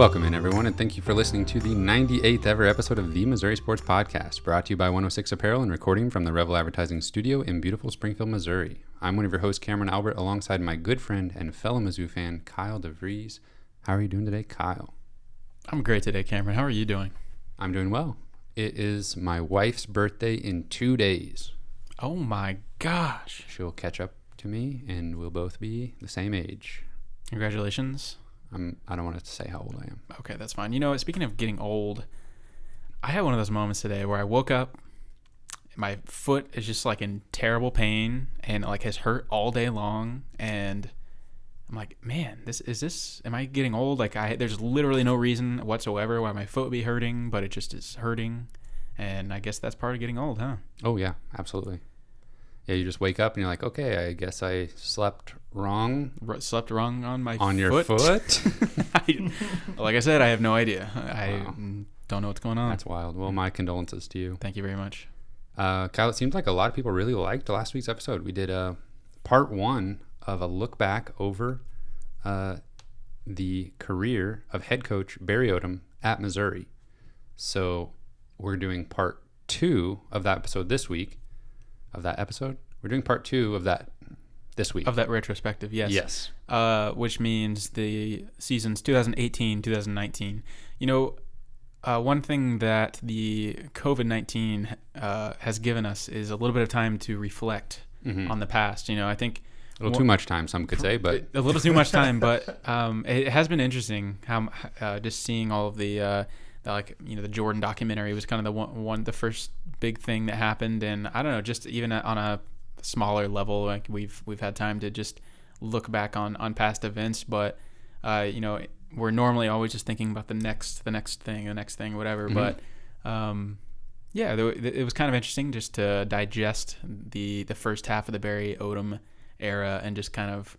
Welcome in, everyone, and thank you for listening to the 98th ever episode of the Missouri Sports Podcast, brought to you by 106 Apparel and recording from the Revel Advertising Studio in beautiful Springfield, Missouri. I'm one of your hosts, Cameron Albert, alongside my good friend and fellow Mizzou fan, Kyle DeVries. How are you doing today, Kyle? I'm great today, Cameron. How are you doing? I'm doing well. It is my wife's birthday in 2 days. Oh my gosh. She'll catch up to me, and we'll both be the same age. Congratulations. I don't want to say how old I am. Okay, that's fine. You know, speaking of getting old, I had one of those moments today where I woke up, my foot is just like in terrible pain and like has hurt all day long, and I'm like, man, am I getting old? Like there's literally no reason whatsoever why my foot would be hurting, but it just is hurting, and I guess that's part of getting old, huh? Oh yeah, absolutely. Yeah, you just wake up and you're like, okay, I guess I slept wrong. Slept wrong on my on your foot? Like I said, I have no idea. I Wow. don't know what's going on. That's wild. Well, my condolences to you. Thank you very much. Kyle, it seems like a lot of people really liked last week's episode. We did part one of a look back over the career of head coach Barry Odom at Missouri. So we're doing part two of that episode this week. We're doing part two of that this week. Of that retrospective, yes. Yes. Which means the seasons 2018, 2019. You know, one thing that the COVID-19 has given us is a little bit of time to reflect on the past. You know, I think a little too much time, some could say, but a little too much time. But it has been interesting how just seeing all of the Jordan documentary was kind of the first big thing that happened, and I don't know, just even on a smaller level, like we've had time to just look back on past events, but we're normally always just thinking about the next thing, whatever. But it was kind of interesting just to digest the first half of the Barry Odom era and just kind of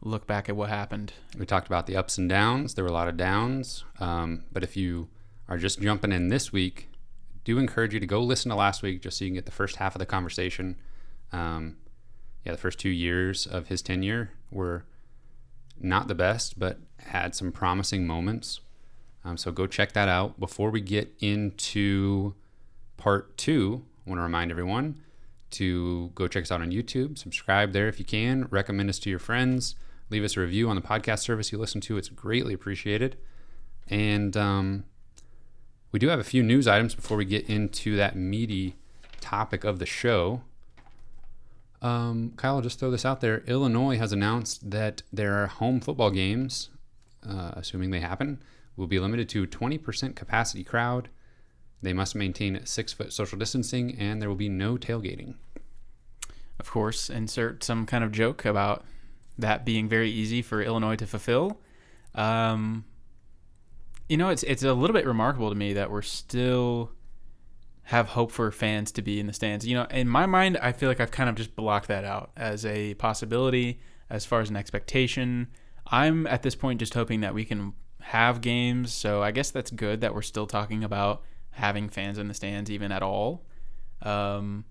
look back at what happened. We talked about the ups and downs. There were a lot of downs, but if you are just jumping in this week, do encourage you to go listen to last week just so you can get the first half of the conversation. The first 2 years of his tenure were not the best, but had some promising moments. So go check that out. Before we get into part two, I want to remind everyone to go check us out on YouTube. Subscribe there if you can. Recommend us to your friends. Leave us a review on the podcast service you listen to. It's greatly appreciated. And we do have a few news items before we get into that meaty topic of the show. Kyle, I'll just throw this out there. Illinois has announced that their home football games, assuming they happen, will be limited to 20% capacity crowd. They must maintain 6-foot social distancing, and there will be no tailgating. Of course, insert some kind of joke about that being very easy for Illinois to fulfill. It's a little bit remarkable to me that we're still have hope for fans to be in the stands. You know, in my mind, I feel like I've kind of just blocked that out as a possibility as far as an expectation. I'm at this point just hoping that we can have games. So I guess that's good that we're still talking about having fans in the stands even at all. Have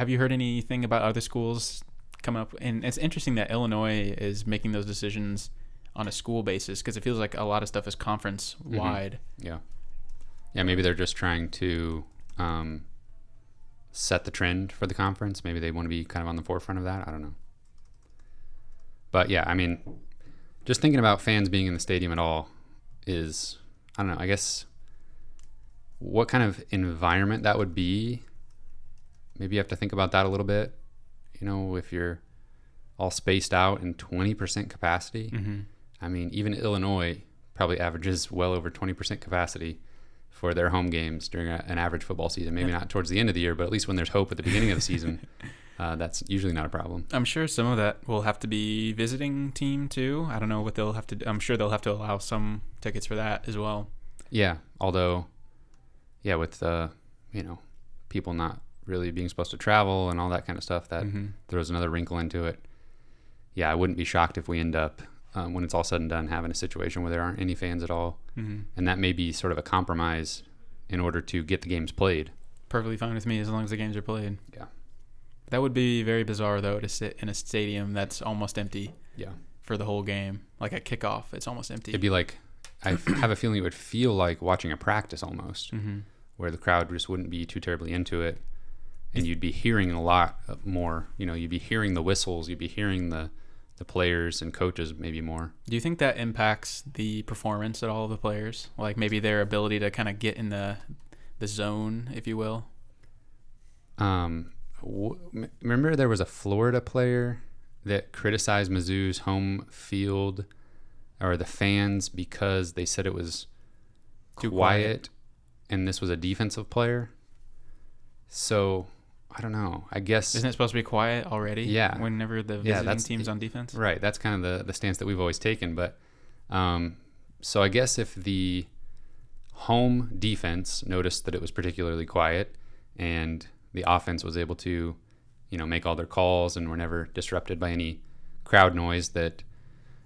you heard anything about other schools coming up? And it's interesting that Illinois is making those decisions on a school basis, because it feels like a lot of stuff is conference wide. Yeah, maybe they're just trying to set the trend for the conference. Maybe they want to be kind of on the forefront of that. I don't know. But yeah, I mean, just thinking about fans being in the stadium at all is, I don't know, I guess what kind of environment that would be. Maybe you have to think about that a little bit. You know, if you're all spaced out in 20% capacity. I mean, even Illinois probably averages well over 20% capacity for their home games during an average football season. Maybe not towards the end of the year, but at least when there's hope at the beginning of the season, that's usually not a problem. I'm sure some of that will have to be visiting team too. I don't know what they'll have to do. I'm sure they'll have to allow some tickets for that as well. Yeah, although, with people not really being supposed to travel and all that kind of stuff, that throws another wrinkle into it. Yeah, I wouldn't be shocked if we end up, when it's all said and done, having a situation where there aren't any fans at all. And that may be sort of a compromise in order to get the games played. Perfectly fine with me as long as the games are played. Yeah. That would be very bizarre, though, to sit in a stadium that's almost empty. Yeah. For the whole game. Like at kickoff, it's almost empty. It'd be like I have a feeling it would feel like watching a practice almost, Mm-hmm. where the crowd just wouldn't be too terribly into it, and you'd be hearing a lot more. You'd be hearing the whistles, you'd be hearing the players and coaches maybe more. Do you think that impacts the performance at all of the players? Like maybe their ability to kind of get in the zone, if you will? Remember there was a Florida player that criticized Mizzou's home field or the fans because they said it was Too quiet, and this was a defensive player. So I don't know. I guess Isn't it supposed to be quiet already? Yeah. Whenever the visiting team's on defense? right. That's kind of the stance that we've always taken. But so I guess if the home defense noticed that it was particularly quiet and the offense was able to, make all their calls and were never disrupted by any crowd noise, that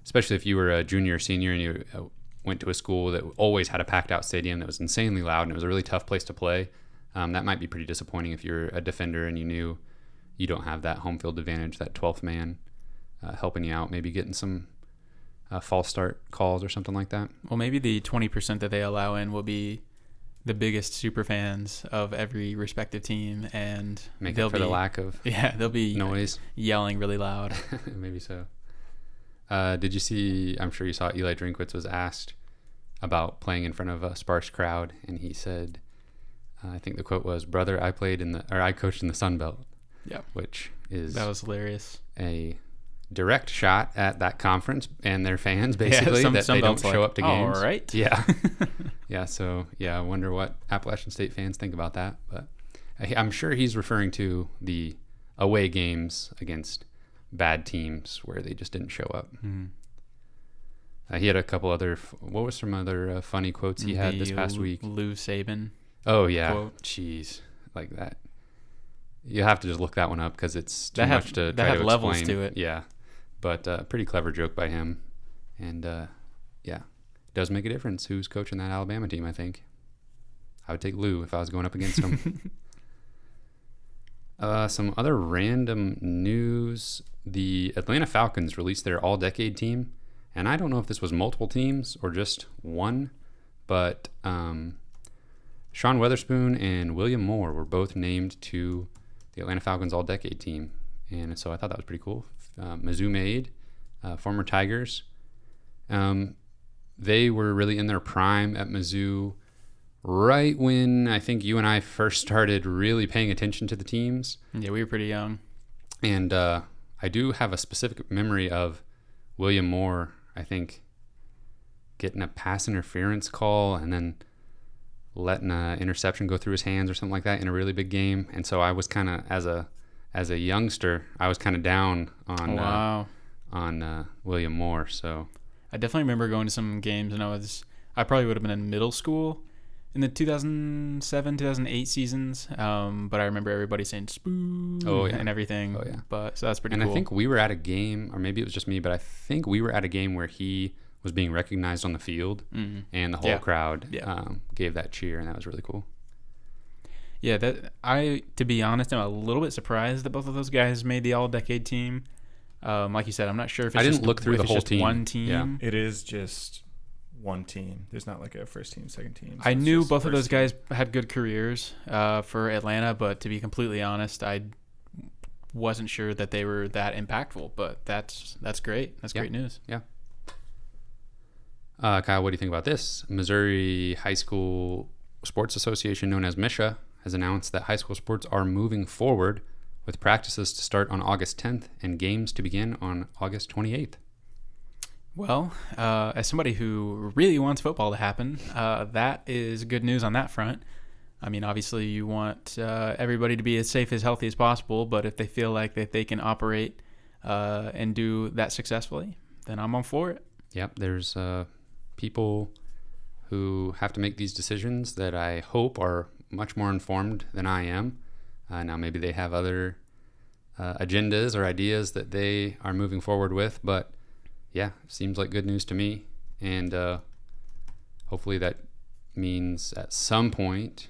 especially if you were a junior or senior and you went to a school that always had a packed out stadium that was insanely loud and it was a really tough place to play, that might be pretty disappointing if you're a defender and you knew you don't have that home field advantage, that 12th man helping you out, maybe getting some false start calls or something like that. Well, maybe the 20% that they allow in will be the biggest super fans of every respective team, and Make up for the lack of they'll be noise. Yelling really loud. Maybe so. Did you see, I'm sure you saw, Eli Drinkwitz was asked about playing in front of a sparse crowd, and he said, I think the quote was, "Brother, I coached in the Sun Belt." Yeah. Which is That was hilarious. a direct shot at that conference and their fans, basically, that they don't show up to games. All right. Yeah. So I wonder what Appalachian State fans think about that. But I'm sure he's referring to the away games against bad teams where they just didn't show up. He had a couple other, what were some other funny quotes he had this past week? Lou Saban. Oh, yeah. Quote. Jeez. Like that. You have to just look that one up because it's too much to try to explain. Levels to it. Yeah. But pretty clever joke by him. And does make a difference who's coaching that Alabama team, I think. I would take Lou if I was going up against him. Some other random news. The Atlanta Falcons released their all-decade team. And I don't know if this was multiple teams or just one, but Sean Weatherspoon and William Moore were both named to the Atlanta Falcons all-decade team. And so I thought that was pretty cool. Mizzou made, former Tigers. They were really in their prime at Mizzou right when I think you and I first started really paying attention to the teams. Yeah, we were pretty young. And I do have a specific memory of William Moore, I think, getting a pass interference call and then letting an interception go through his hands or something like that in a really big game. And so I was kind of, as a youngster, I was kind of down on William Moore. So I definitely remember going to some games, and I probably would have been in middle school in the 2007, 2008 seasons. But I remember everybody saying "spoo" and everything. Oh, yeah. But so that's pretty cool. And I think we were at a game, or maybe it was just me, but I think we were at a game where he was being recognized on the field, and the whole crowd gave that cheer, and that was really cool. Yeah, to be honest, I'm a little bit surprised that both of those guys made the all-decade team. Like you said, I'm not sure if it's I didn't look through the whole team. One team. Yeah. It is just one team. There's not like a first team, second team. So I knew both of those guys had good careers for Atlanta, but to be completely honest, I wasn't sure that they were that impactful. But that's great. That's great news. Yeah. Kyle, what do you think about this? Missouri High School Sports Association, known as MISHA, has announced that high school sports are moving forward with practices to start on August 10th and games to begin on August 28th. Well, as somebody who really wants football to happen, that is good news on that front. I mean, obviously you want everybody to be as safe, as healthy as possible, but if they feel like that they can operate and do that successfully, then I'm on for it. Yep, there's people who have to make these decisions that I hope are much more informed than I am. Now maybe they have other agendas or ideas that they are moving forward with, but yeah, seems like good news to me. And hopefully that means at some point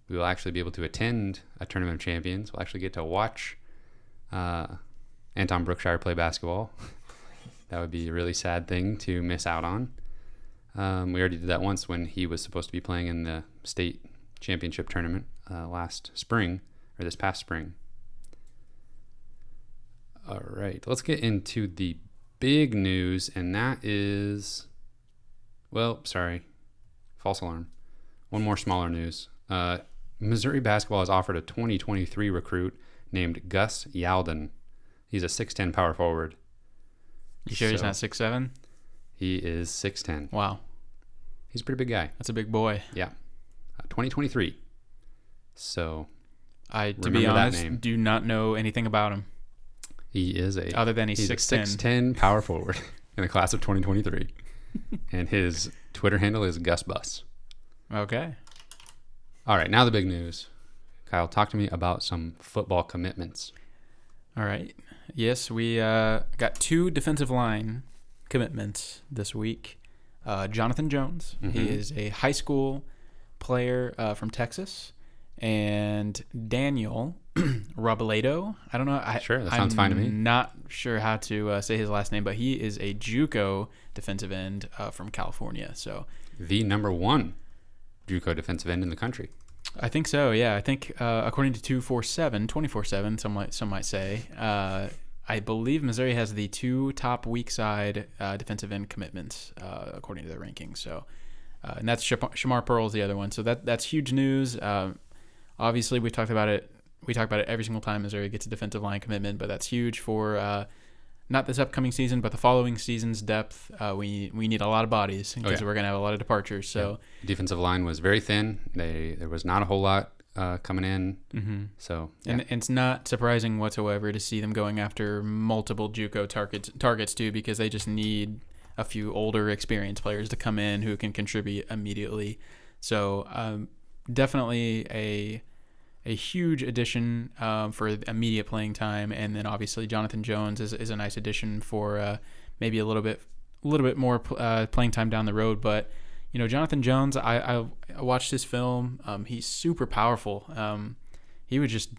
we will actually be able to attend a Tournament of Champions. We'll actually get to watch Anton Brookshire play basketball. That would be a really sad thing to miss out on. We already did that once when he was supposed to be playing in the state championship tournament this past spring. All right, let's get into the big news, and that is, false alarm. One more smaller news. Missouri basketball has offered a 2023 recruit named Gus Yalden. He's a 6'10 power forward. You sure he's not 6'7"? He is 6'10". Wow. He's a pretty big guy. That's a big boy. Yeah. 2023. So, to be honest, do not know anything about him. He is other than he's 6'10". 6'10 power forward in the class of 2023. And his Twitter handle is GusBus. Okay. All right, now the big news. Kyle, talk to me about some football commitments. All right. Yes, we got 2 defensive line commitments this week. Jonathan Jones. Mm-hmm. He is a high school player from Texas. And Daniel Robledo. I don't know. Sure, that sounds fine to me. I'm not sure how to say his last name, but he is a JUCO defensive end from California. So the number 1 JUCO defensive end in the country. I think so, yeah. I think according to 24/7, some might say, I believe Missouri has the 2 top weak side defensive end commitments according to their rankings. So, and that's Shamar Pearl's the other one. So that's huge news. Obviously, we talk about it every single time Missouri gets a defensive line commitment, but that's huge for not this upcoming season, but the following season's depth. We need a lot of bodies because we're going to have a lot of departures. So defensive line was very thin. There was not a whole lot coming in. Mm-hmm. So and it's not surprising whatsoever to see them going after multiple JUCO targets too, because they just need a few older, experienced players to come in who can contribute immediately. So definitely a huge addition for immediate playing time, and then obviously Jonathan Jones is a nice addition for maybe a little bit more playing time down the road. But Jonathan Jones, I watched his film. He's super powerful. He would just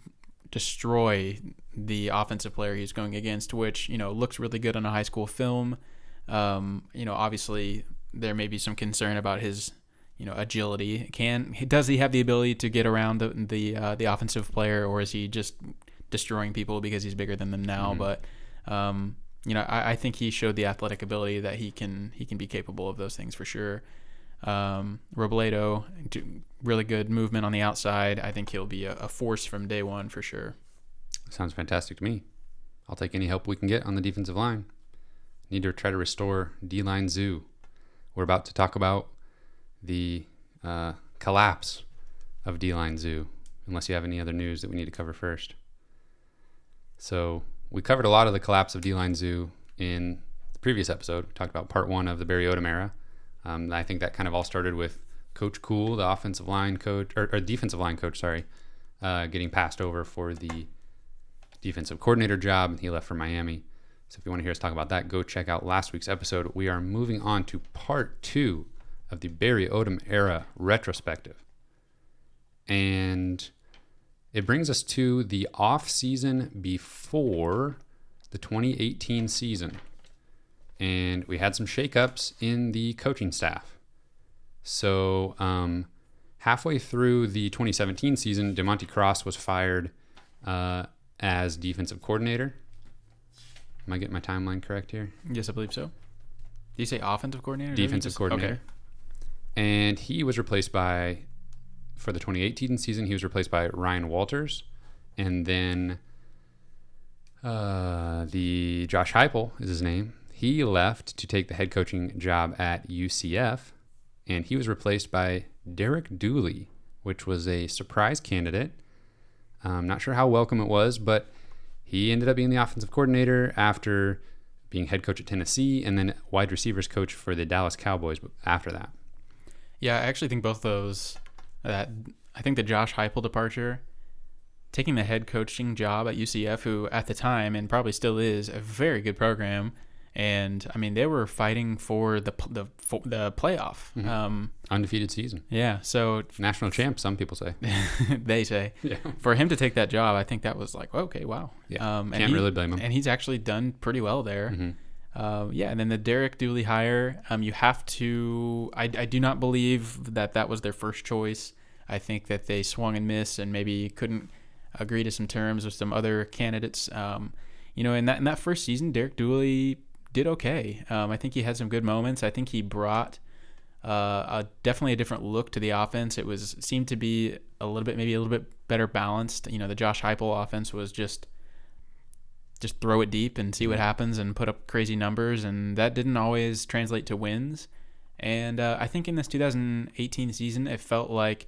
destroy the offensive player he's going against, which looks really good on a high school film. Obviously there may be some concern about his agility. Does he have the ability to get around the offensive player, or is he just destroying people because he's bigger than them now? Mm-hmm. But I think he showed the athletic ability that he can be capable of those things for sure. Robledo, really good movement on the outside. I think he'll be a force from day one for sure. Sounds fantastic to me. I'll take any help we can get on the defensive line. Need to try to restore D-line zoo. We're about to talk about the collapse of D-Line Zoo, unless you have any other news that we need to cover first. So we covered a lot of the collapse of D-Line Zoo in the previous episode. We talked about part 1 of the Barry Odom era. I think that kind of all started with Coach Cool, the offensive line coach, or defensive line coach, getting passed over for the defensive coordinator job. He left for Miami. So if you want to hear us talk about that, go check out last week's episode. We are moving on to part 2 of the Barry Odom era retrospective. And it brings us to the off season before the 2018 season. And we had some shakeups in the coaching staff. So halfway through the 2017 season, DeMonte Cross was fired as defensive coordinator. Am I getting my timeline correct here? Yes, I believe so. Did you say offensive coordinator? Defensive coordinator. Okay. And he was replaced for the 2018 season, he was replaced by Ryan Walters. And then the Josh Heupel is his name. He left to take the head coaching job at UCF, and he was replaced by Derek Dooley, which was a surprise candidate. I'm not sure how welcome it was, but he ended up being the offensive coordinator after being head coach at Tennessee and then wide receivers coach for the Dallas Cowboys after that. Yeah, I actually think both of those, I think the Josh Heupel departure, taking the head coaching job at UCF, who at the time, and probably still is, a very good program. And, I mean, they were fighting for the playoff. Mm-hmm. Undefeated season. Yeah, so... National champ, some people say. They say. Yeah. For him to take that job, I think that was like, okay, wow. Yeah, can't really blame him. And he's actually done pretty well there. Mm-hmm. And then the Derek Dooley hire, you have to. I do not believe that was their first choice. I think that they swung and missed and maybe couldn't agree to some terms with some other candidates. In that first season, Derek Dooley did okay. I think he had some good moments. I think he brought definitely a different look to the offense. It seemed to be a little bit better balanced. The Josh Heupel offense was just throw it deep and see what happens and put up crazy numbers, and that didn't always translate to wins. And I think in this 2018 season, it felt like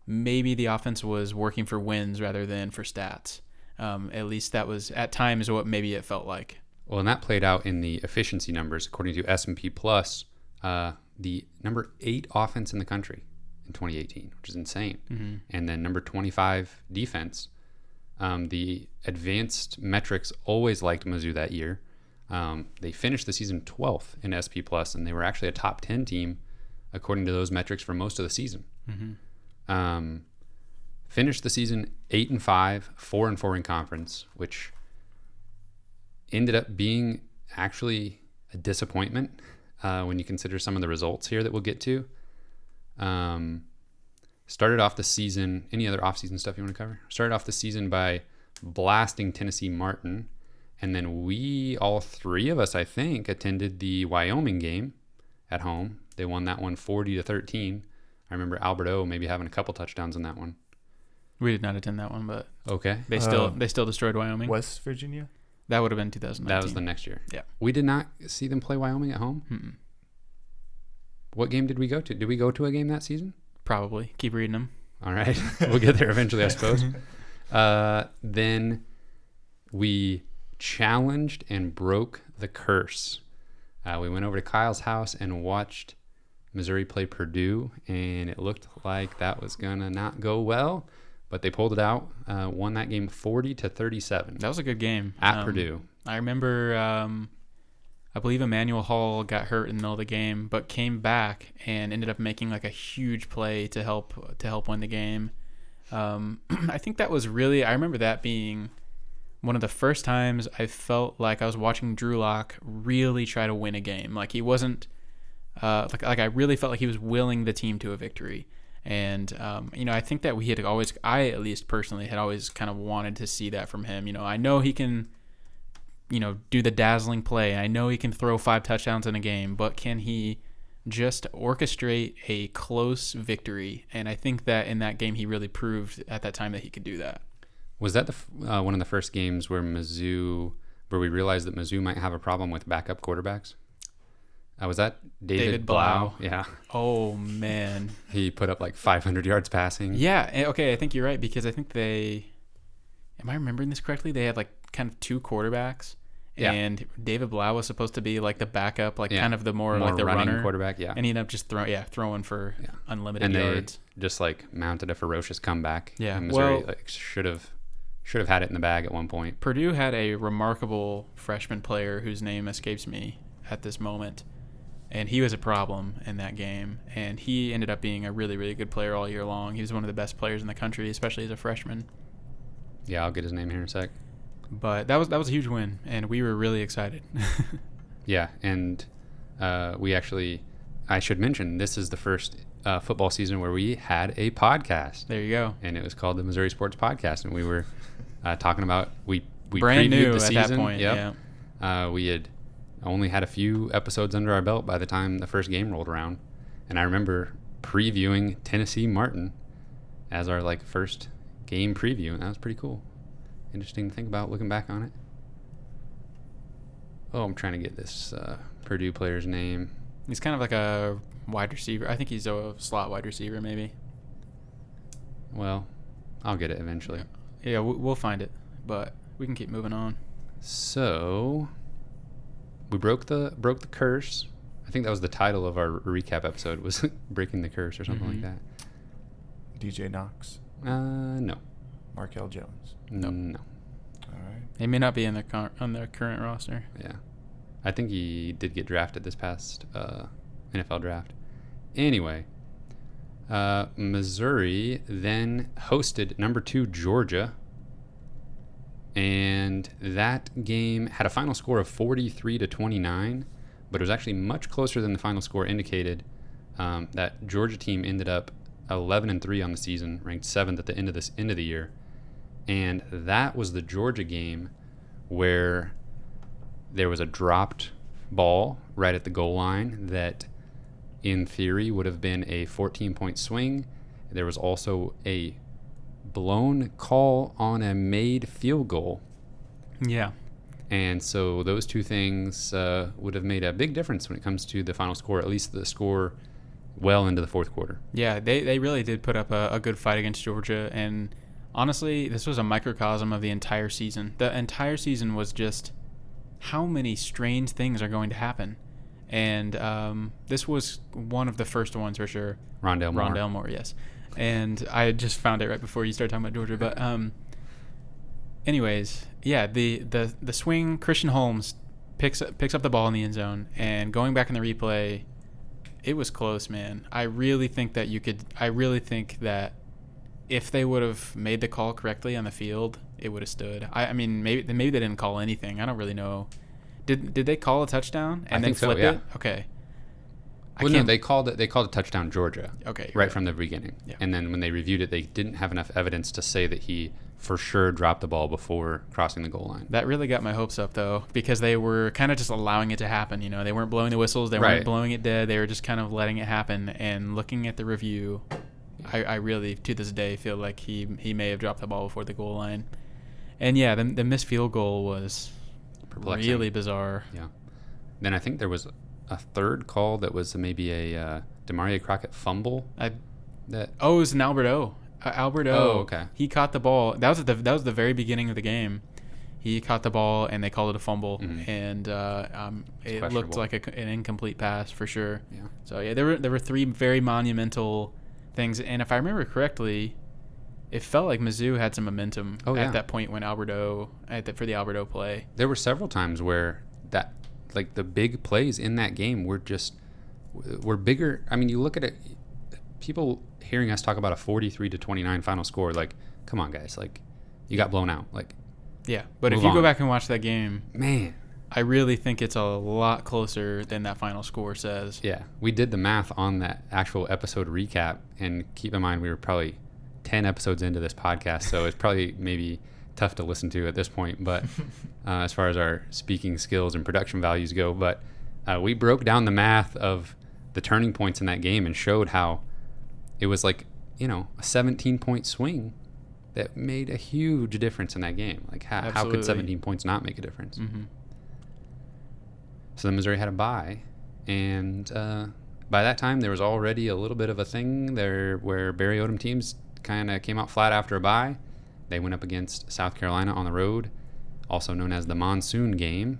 maybe the offense was working for wins rather than for stats. At least that was at times what maybe it felt like. Well, and that played out in the efficiency numbers. According to S&P Plus, the number 8 offense in the country in 2018, which is insane. Mm-hmm. And then number 25 defense. The advanced metrics always liked Mizzou that year. They finished the season 12th in SP Plus, and they were actually a top 10 team according to those metrics for most of the season. Mm-hmm. Finished the season 8-5, 4-4 in conference, which ended up being actually a disappointment when you consider some of the results here that we'll get to. Started off the season, any other off-season stuff you want to cover? Started off the season by blasting Tennessee Martin, and then all three of us, I think, attended the Wyoming game at home. They won that one 40-13. I remember Albert O maybe having a couple touchdowns in that one. We did not attend that one, but okay. They still destroyed Wyoming. West Virginia? That would have been 2019. That was the next year. Yeah. We did not see them play Wyoming at home? Mm-mm. What game did we go to? Did we go to a game that season? Probably. Keep reading them. All right. We'll get there eventually, I suppose. Then we challenged and broke the curse. We went over to Kyle's house and watched Missouri play Purdue, and it looked like that was going to not go well, but they pulled it out, won that game 40-37. That was a good game. At Purdue. I remember, I believe Emmanuel Hall got hurt in the middle of the game, but came back and ended up making like a huge play to help win the game. I think that was I remember that being one of the first times I felt like I was watching Drew Lock really try to win a game. Like he wasn't, like I really felt like he was willing the team to a victory. And, I think that I at least personally had always kind of wanted to see that from him. I know he can, do the dazzling play. I know he can throw 5 touchdowns in a game, but can he just orchestrate a close victory? And I think that in that game, he really proved at that time that he could do that. Was that one of the first games where we realized that Mizzou might have a problem with backup quarterbacks? Was that David Blau? Yeah. Oh, man. He put up like 500 yards passing. Yeah. Okay, I think you're right, because I think am I remembering this correctly? They had like kind of 2 quarterbacks. Yeah. And David Blau was supposed to be like the backup, kind of the more like the running runner quarterback. Yeah. And he ended up just throwing for unlimited and yards. They just like mounted a ferocious comeback. Yeah. And Missouri should have had it in the bag at one point. Purdue had a remarkable freshman player whose name escapes me at this moment. And he was a problem in that game. And he ended up being a really, really good player all year long. He was one of the best players in the country, especially as a freshman. Yeah, I'll get his name here in a sec. But that was a huge win, and we were really excited. Yeah, and I should mention, this is the first football season where we had a podcast. There you go. And it was called the Missouri Sports Podcast, and we were talking about we brand previewed new the season. At that point. Yep. Yeah. We had only had a few episodes under our belt by the time the first game rolled around, and I remember previewing Tennessee Martin as our first game preview, and that was pretty cool. Interesting to think about looking back on it. Oh, I'm trying to get this Purdue player's name. He's kind of like a wide receiver. I think he's a slot wide receiver, maybe. Well, I'll get it eventually. Yeah, we'll find it, but we can keep moving on. So, we broke the curse. I think that was the title of our recap episode, was Breaking the Curse or something like that. DJ Knox? No. Markel Jones? No. All right. He may not be on the current roster. Yeah. I think he did get drafted this past NFL draft. Anyway, Missouri then hosted number 2 Georgia And that game had a final score of 43-29, but it was actually much closer than the final score indicated. That Georgia team ended up 11-3 on the season, ranked 7th at the end of the year. And that was the Georgia game where there was a dropped ball right at the goal line that, in theory, would have been a 14-point swing. There was also a blown call on a made field goal. Yeah. And so those two things would have made a big difference when it comes to the final score, at least the score well into the fourth quarter. Yeah, they really did put up a good fight against Georgia. And honestly, this was a microcosm of the entire season. The entire season was just how many strange things are going to happen. And this was one of the first ones for sure. Rondale Moore, yes. And I just found it right before you started talking about Georgia. But anyways, yeah, the swing, Christian Holmes picks up the ball in the end zone, and going back in the replay, it was close, man. I really think that if they would have made the call correctly on the field, it would have stood. I mean, maybe they didn't call anything. I don't really know. Did they call a touchdown and then flip it? Okay. Well, no, they called a touchdown Georgia. Okay. Right from the beginning. Yeah. And then when they reviewed it, they didn't have enough evidence to say that he for sure dropped the ball before crossing the goal line. That really got my hopes up, though, because they were kind of just allowing it to happen. You know, they weren't blowing the whistles. They weren't blowing it dead. They were just kind of letting it happen. And looking at the review, I really, to this day, feel like he may have dropped the ball before the goal line. And, yeah, the missed field goal was perplexing. Really bizarre. Yeah. Then I think there was a third call that was maybe a Demaria Crockett fumble. It was an Albert O. Okay. He caught the ball. That was the very beginning of the game. He caught the ball and they called it a fumble, and it looked like an incomplete pass for sure. Yeah. So yeah, there were three very monumental things, and if I remember correctly, it felt like Mizzou had some momentum at that point when for the Albert O play. There were several times where that, like, the big plays in that game were bigger. I mean, you look at it, people hearing us talk about a 43-29 final score, like, come on, guys, like, you got blown out, like. Yeah, but if you go back and watch that game, man, I really think it's a lot closer than that final score says. Yeah, we did the math on that actual episode recap, and keep in mind we were probably 10 episodes into this podcast, so it's probably maybe tough to listen to at this point, but as far as our speaking skills and production values go, but we broke down the math of the turning points in that game and showed how it was like, a 17-point swing that made a huge difference in that game. Like, how could 17 points not make a difference? Mm-hmm. So then Missouri had a bye, and by that time there was already a little bit of a thing there where Barry Odom teams kind of came out flat after a bye. They went up against South Carolina on the road, also known as the monsoon game.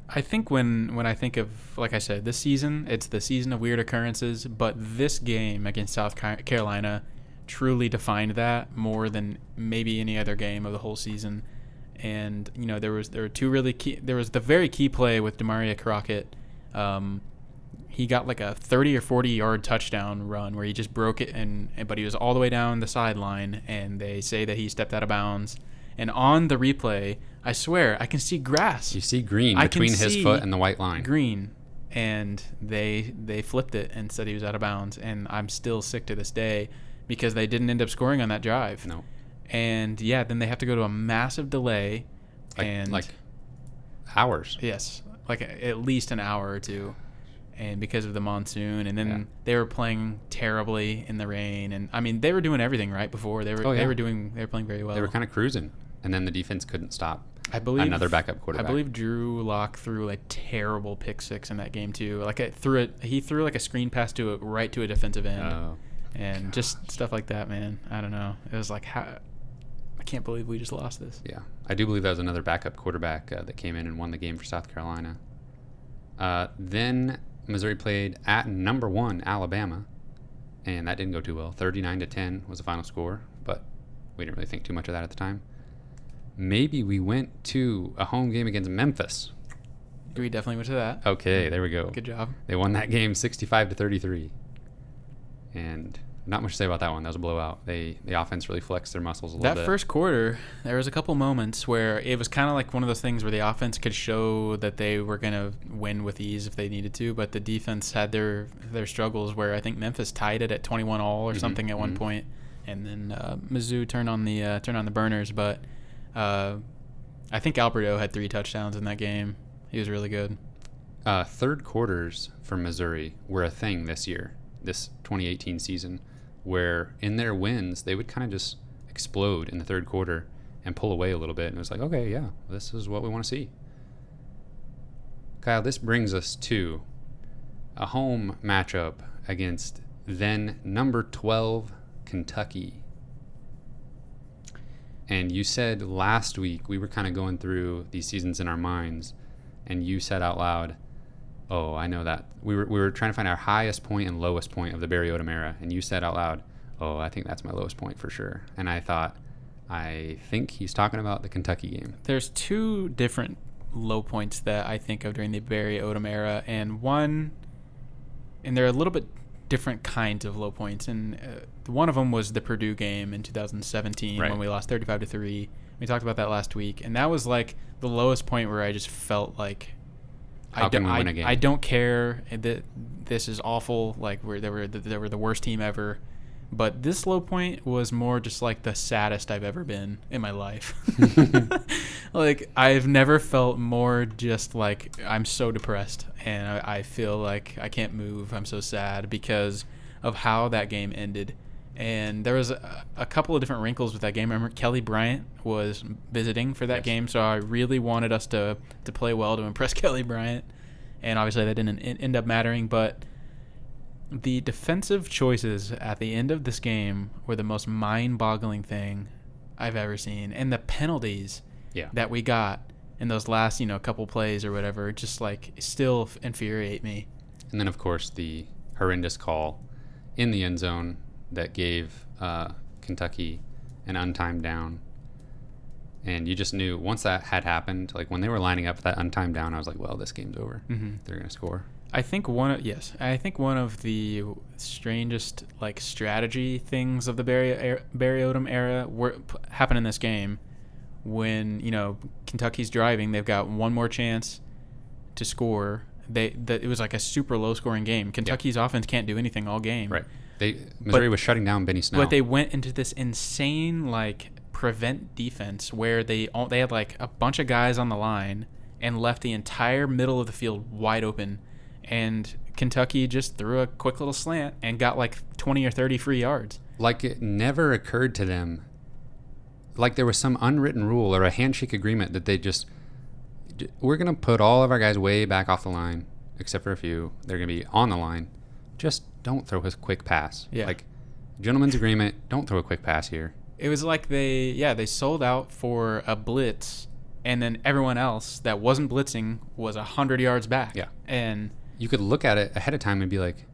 I think when I think of, like I said, this season, it's the season of weird occurrences, but this game against South Carolina truly defined that more than maybe any other game of the whole season. And there were two really key. There was the very key play with Demaria Crockett. He got like a 30 or 40 yard touchdown run where he just broke it, but he was all the way down the sideline, and they say that he stepped out of bounds. And on the replay, I swear I can see grass. You see green between his foot and the white line. Green, and they flipped it and said he was out of bounds. And I'm still sick to this day because they didn't end up scoring on that drive. No. And yeah, then they have to go to a massive delay, like hours. Yes, like at least an hour or two, and because of the monsoon, and then they were playing terribly in the rain, and I mean they were doing everything right before they were playing very well. They were kind of cruising, and then the defense couldn't stop. I believe another backup quarterback. I believe Drew Lock threw a terrible pick six in that game too. Like he threw like a screen pass right to a defensive end, and just stuff like that, man. I don't know. It was like I can't believe we just lost this. Yeah, I do believe that was another backup quarterback that came in and won the game for South Carolina. Then Missouri played at number 1 Alabama, and that didn't go too well. 39-10 was the final score, but we didn't really think too much of that at the time. Maybe we went to a home game against Memphis. We definitely went to that. Okay, there we go. Good job. They won that game 65-33. And not much to say about that one. That was a blowout. The offense really flexed their muscles a little bit. That first quarter, there was a couple moments where it was kind of like one of those things where the offense could show that they were going to win with ease if they needed to, but the defense had their struggles where I think Memphis tied it at 21 all or something at one point, and then Mizzou turned on the burners. But I think Alberto had 3 touchdowns in that game. He was really good. Third quarters for Missouri were a thing this year, this 2018 season, where in their wins, they would kind of just explode in the third quarter and pull away a little bit. And it was like, okay, yeah, this is what we want to see. Kyle, this brings us to a home matchup against then number 12 Kentucky. And you said last week, we were kind of going through these seasons in our minds, and you said out loud, oh, I know that. We were trying to find our highest point and lowest point of the Barry Odom era, and you said out loud, oh, I think that's my lowest point for sure. And I thought, I think he's talking about the Kentucky game. There's 2 different low points that I think of during the Barry Odom era, and they're a little bit different kinds of low points. And one of them was the Purdue game in 2017 when we lost 35-3. We talked about that last week, and that was like the lowest point where I just felt like How can we win a game? I don't care that this is awful. Like they were the worst team ever. But this low point was more just like the saddest I've ever been in my life. Like I've never felt more just like I'm so depressed and I feel like I can't move. I'm so sad because of how that game ended. And there was a couple of different wrinkles with that game. I remember Kelly Bryant was visiting for that game, so I really wanted us to play well to impress Kelly Bryant. And obviously that didn't end up mattering, but the defensive choices at the end of this game were the most mind-boggling thing I've ever seen. And the penalties that we got in those last, couple plays or whatever, just like still infuriate me. And then, of course, the horrendous call in the end zone that gave Kentucky an untimed down. And you just knew once that had happened, like when they were lining up for that untimed down, I was like, well, this game's over. Mm-hmm. They're going to score. I think one of the strangest like strategy things of the Barry Odom era happened in this game when Kentucky's driving. They've got one more chance to score. It was like a super low scoring game. Kentucky's offense can't do anything all game. Right. Missouri was shutting down Benny Snell. But they went into this insane like prevent defense where they had like a bunch of guys on the line and left the entire middle of the field wide open. And Kentucky just threw a quick little slant and got like 20 or 30 free yards. Like it never occurred to them, like there was some unwritten rule or a handshake agreement that we're going to put all of our guys way back off the line, except for a few. They're going to be on the line. Just don't throw a quick pass. Yeah. Like, gentleman's agreement, don't throw a quick pass here. It was like they sold out for a blitz, and then everyone else that wasn't blitzing was 100 yards back. Yeah. And you could look at it ahead of time and be like,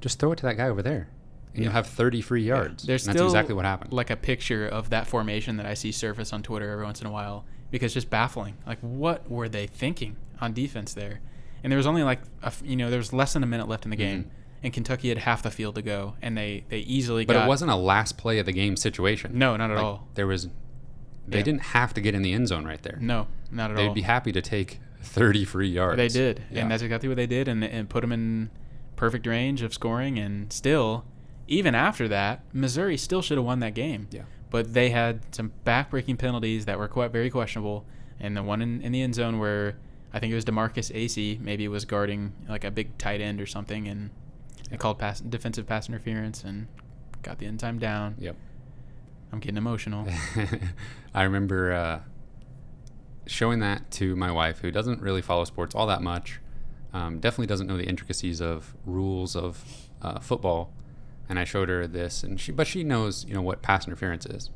just throw it to that guy over there, and you'll have 30 free yards. There's and that's still exactly what happened. Like a picture of that formation that I see surface on Twitter every once in a while because it's just baffling. Like, what were they thinking on defense there? And there was only like, there was less than a minute left in the game, and Kentucky had half the field to go, and they easily got. But it wasn't a last play of the game situation. No, not at all. They didn't have to get in the end zone right there. No, not at all. They'd be happy to take 30 free yards. They did, and that's exactly what they did, and put them in perfect range of scoring. And still, even after that, Missouri still should have won that game. Yeah. But they had some back-breaking penalties that were very questionable, and the one in the end zone where I think it was DeMarcus Acey maybe was guarding like a big tight end or something, and they called defensive pass interference and got the end time down. Yep. I'm getting emotional. I remember showing that to my wife, who doesn't really follow sports all that much, definitely doesn't know the intricacies of rules of football. And I showed her this, but she knows, what pass interference is.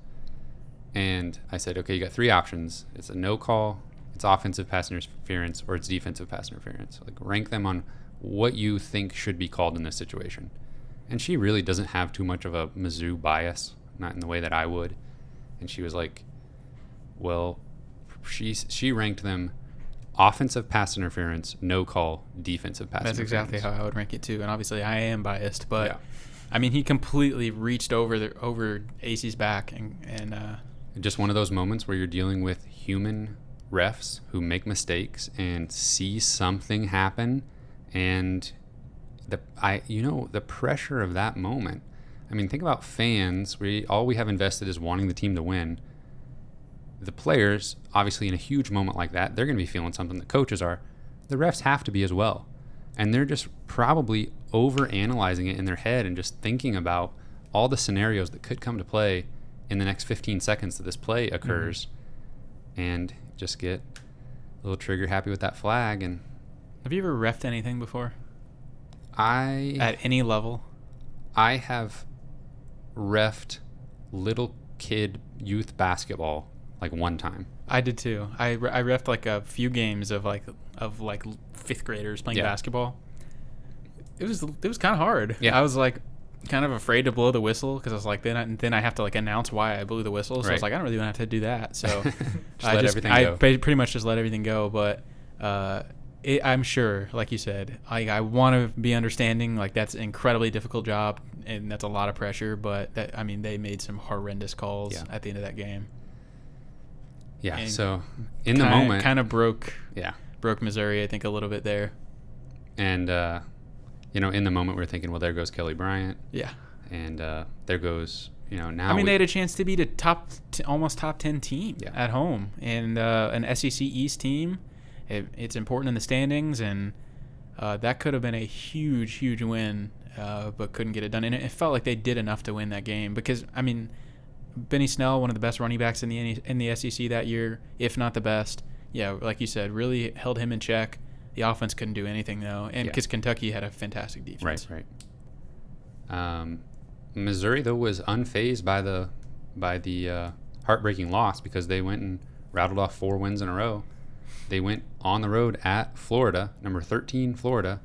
And I said, okay, you got 3 options. It's a no call, it's offensive pass interference, or it's defensive pass interference. Like, rank them on what you think should be called in this situation. And she really doesn't have too much of a Mizzou bias, not in the way that I would. And she was like, well, she ranked them offensive pass interference, no call, defensive pass interference. That's exactly how I would rank it too. And obviously I am biased, but I mean, he completely reached over AC's back and Just one of those moments where you're dealing with human refs who make mistakes and see something happen, and the pressure of that moment. I mean, think about fans. All we have invested is wanting the team to win. The players, obviously, in a huge moment like that, they're going to be feeling something. The coaches are. The refs have to be as well. And they're just probably over-analyzing it in their head and just thinking about all the scenarios that could come to play in the next 15 seconds that this play occurs, and just get a little trigger happy with that flag. And have you ever reffed anything before? At any level? I have reffed little kid youth basketball like one time. I did too. I reffed like a few games of fifth graders playing basketball. It was kind of hard. Yeah. I was like kind of afraid to blow the whistle because I was like then I have to like announce why I blew the whistle. So I was like, I don't really want to have to do that. So I pretty much just let everything go. But I'm sure, like you said, I want to be understanding. Like that's an incredibly difficult job and that's a lot of pressure. But they made some horrendous calls at the end of that game. Yeah. And so in the moment, kind of broke Missouri, I think, a little bit there. And in the moment we're thinking, well, there goes Kelly Bryant. Yeah. And there goes, now. They had a chance to beat a almost top 10 team at home, and an SEC East team. It's important in the standings, and that could have been a huge, huge win, but couldn't get it done. And it felt like they did enough to win that game because, Benny Snell, one of the best running backs in the SEC that year, if not the best. Yeah, like you said, really held him in check. The offense couldn't do anything though, and because Kentucky had a fantastic defense. Right. Missouri though was unfazed by the heartbreaking loss because they went and rattled off 4 wins in a row. They went on the road at Florida, number 13 Florida,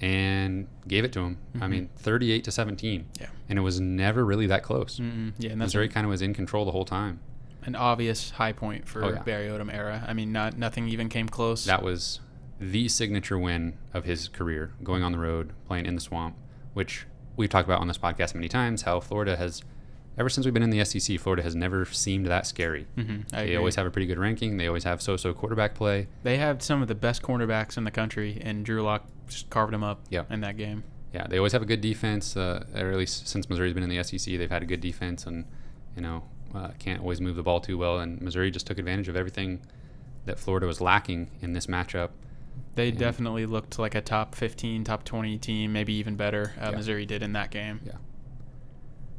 and gave it to them. 38-17. Yeah. And it was never really that close. Mm-hmm. Yeah, and Missouri kind of was in control the whole time. An obvious high point for Barry Odom era. Nothing even came close. That was the signature win of his career, going on the road, playing in the swamp, which we've talked about on this podcast many times, how Florida has, ever since we've been in the SEC, Florida has never seemed that scary. They always have a pretty good ranking. They always have so-so quarterback play. They have some of the best cornerbacks in the country, and Drew Lock just carved them up in that game. Yeah, they always have a good defense, or at least since Missouri's been in the SEC, they've had a good defense, and, can't always move the ball too well, and Missouri just took advantage of everything that Florida was lacking in this matchup. They definitely looked like a top 15, top 20 team, maybe even better. Missouri did in that game.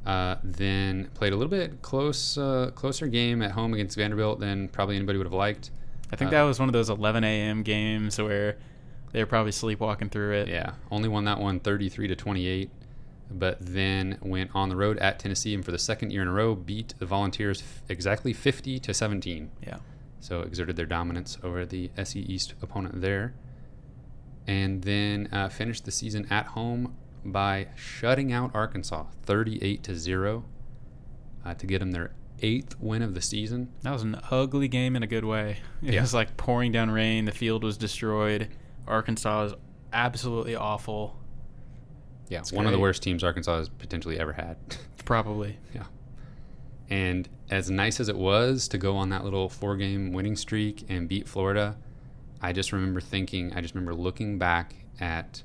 Yeah. Then played a little bit closer game at home against Vanderbilt than probably anybody would have liked. I think that was one of those 11 a.m. games where they were probably sleepwalking through it. Yeah, only won that one 33-28, but then went on the road at Tennessee and for the second year in a row beat the Volunteers exactly 50-17. Yeah. So exerted their dominance over the SEC East opponent there. And then finished the season at home by shutting out Arkansas 38-0 to get them their 8th win of the season. That was an ugly game in a good way. It was like pouring down rain. The field was destroyed. Arkansas was absolutely awful. Yeah, one of the worst teams Arkansas has potentially ever had. Probably. Yeah. And as nice as it was to go on that little 4-game winning streak and beat Florida, I just remember looking back at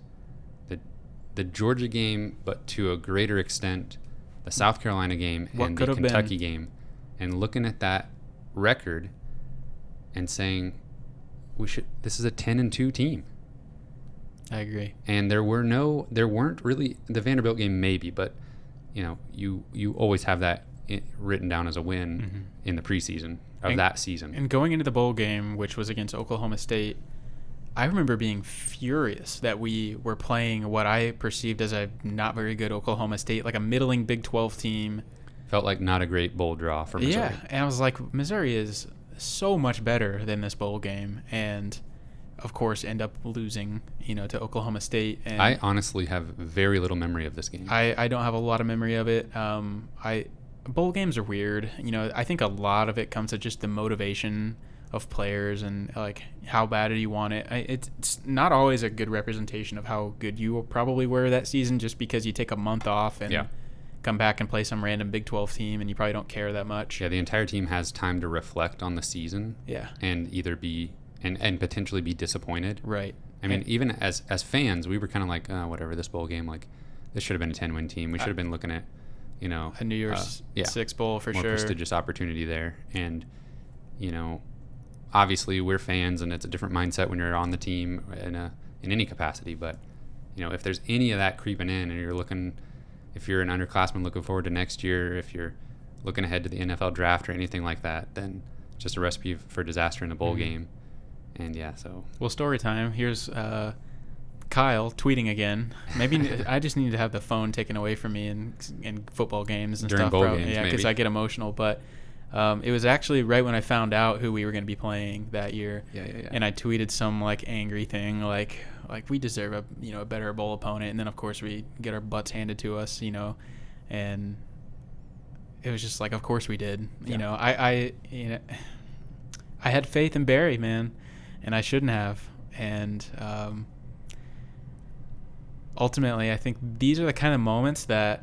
the Georgia game, but to a greater extent, the South Carolina game and the Kentucky game, and looking at that record and saying, this is a 10-2 team. I agree. And there weren't really the Vanderbilt game maybe, but you always have that written down as a win in the preseason of that season. And going into the bowl game, which was against Oklahoma State, I remember being furious that we were playing what I perceived as a not very good Oklahoma State, like a middling Big 12 team. Felt like not a great bowl draw for Missouri. Yeah, and I was like, Missouri is so much better than this bowl game, and of course end up losing, to Oklahoma State. And I honestly have very little memory of this game. I don't have a lot of memory of it. Bowl games are weird. I think a lot of it comes to just the motivation of players and like how bad do you want it. It's not always a good representation of how good you probably were that season, just because you take a month off and come back and play some random Big 12 team and you probably don't care that much. Yeah, the entire team has time to reflect on the season. Yeah. And either be and potentially be disappointed. Right. I mean, even as fans, we were kind of like, whatever, this bowl game, like this should have been a 10-win team. We should have been looking at, a New Year's Six bowl for more sure. Prestigious opportunity there. And, obviously we're fans and it's a different mindset when you're on the team in any capacity. But, if there's any of that creeping in and if you're an underclassman looking forward to next year, if you're looking ahead to the NFL draft or anything like that, then it's just a recipe for disaster in a bowl game. And Well, story time. Here's Kyle tweeting again. Maybe I just need to have the phone taken away from me in football games and during stuff. Bowl games, yeah, because I get emotional. But it was actually right when I found out who we were going to be playing that year. Yeah. And I tweeted some like angry thing like we deserve a better bowl opponent, and then of course we get our butts handed to us, and it was just like, of course we did. I had faith in Barry, man, and I shouldn't have. And ultimately, I think these are the kind of moments that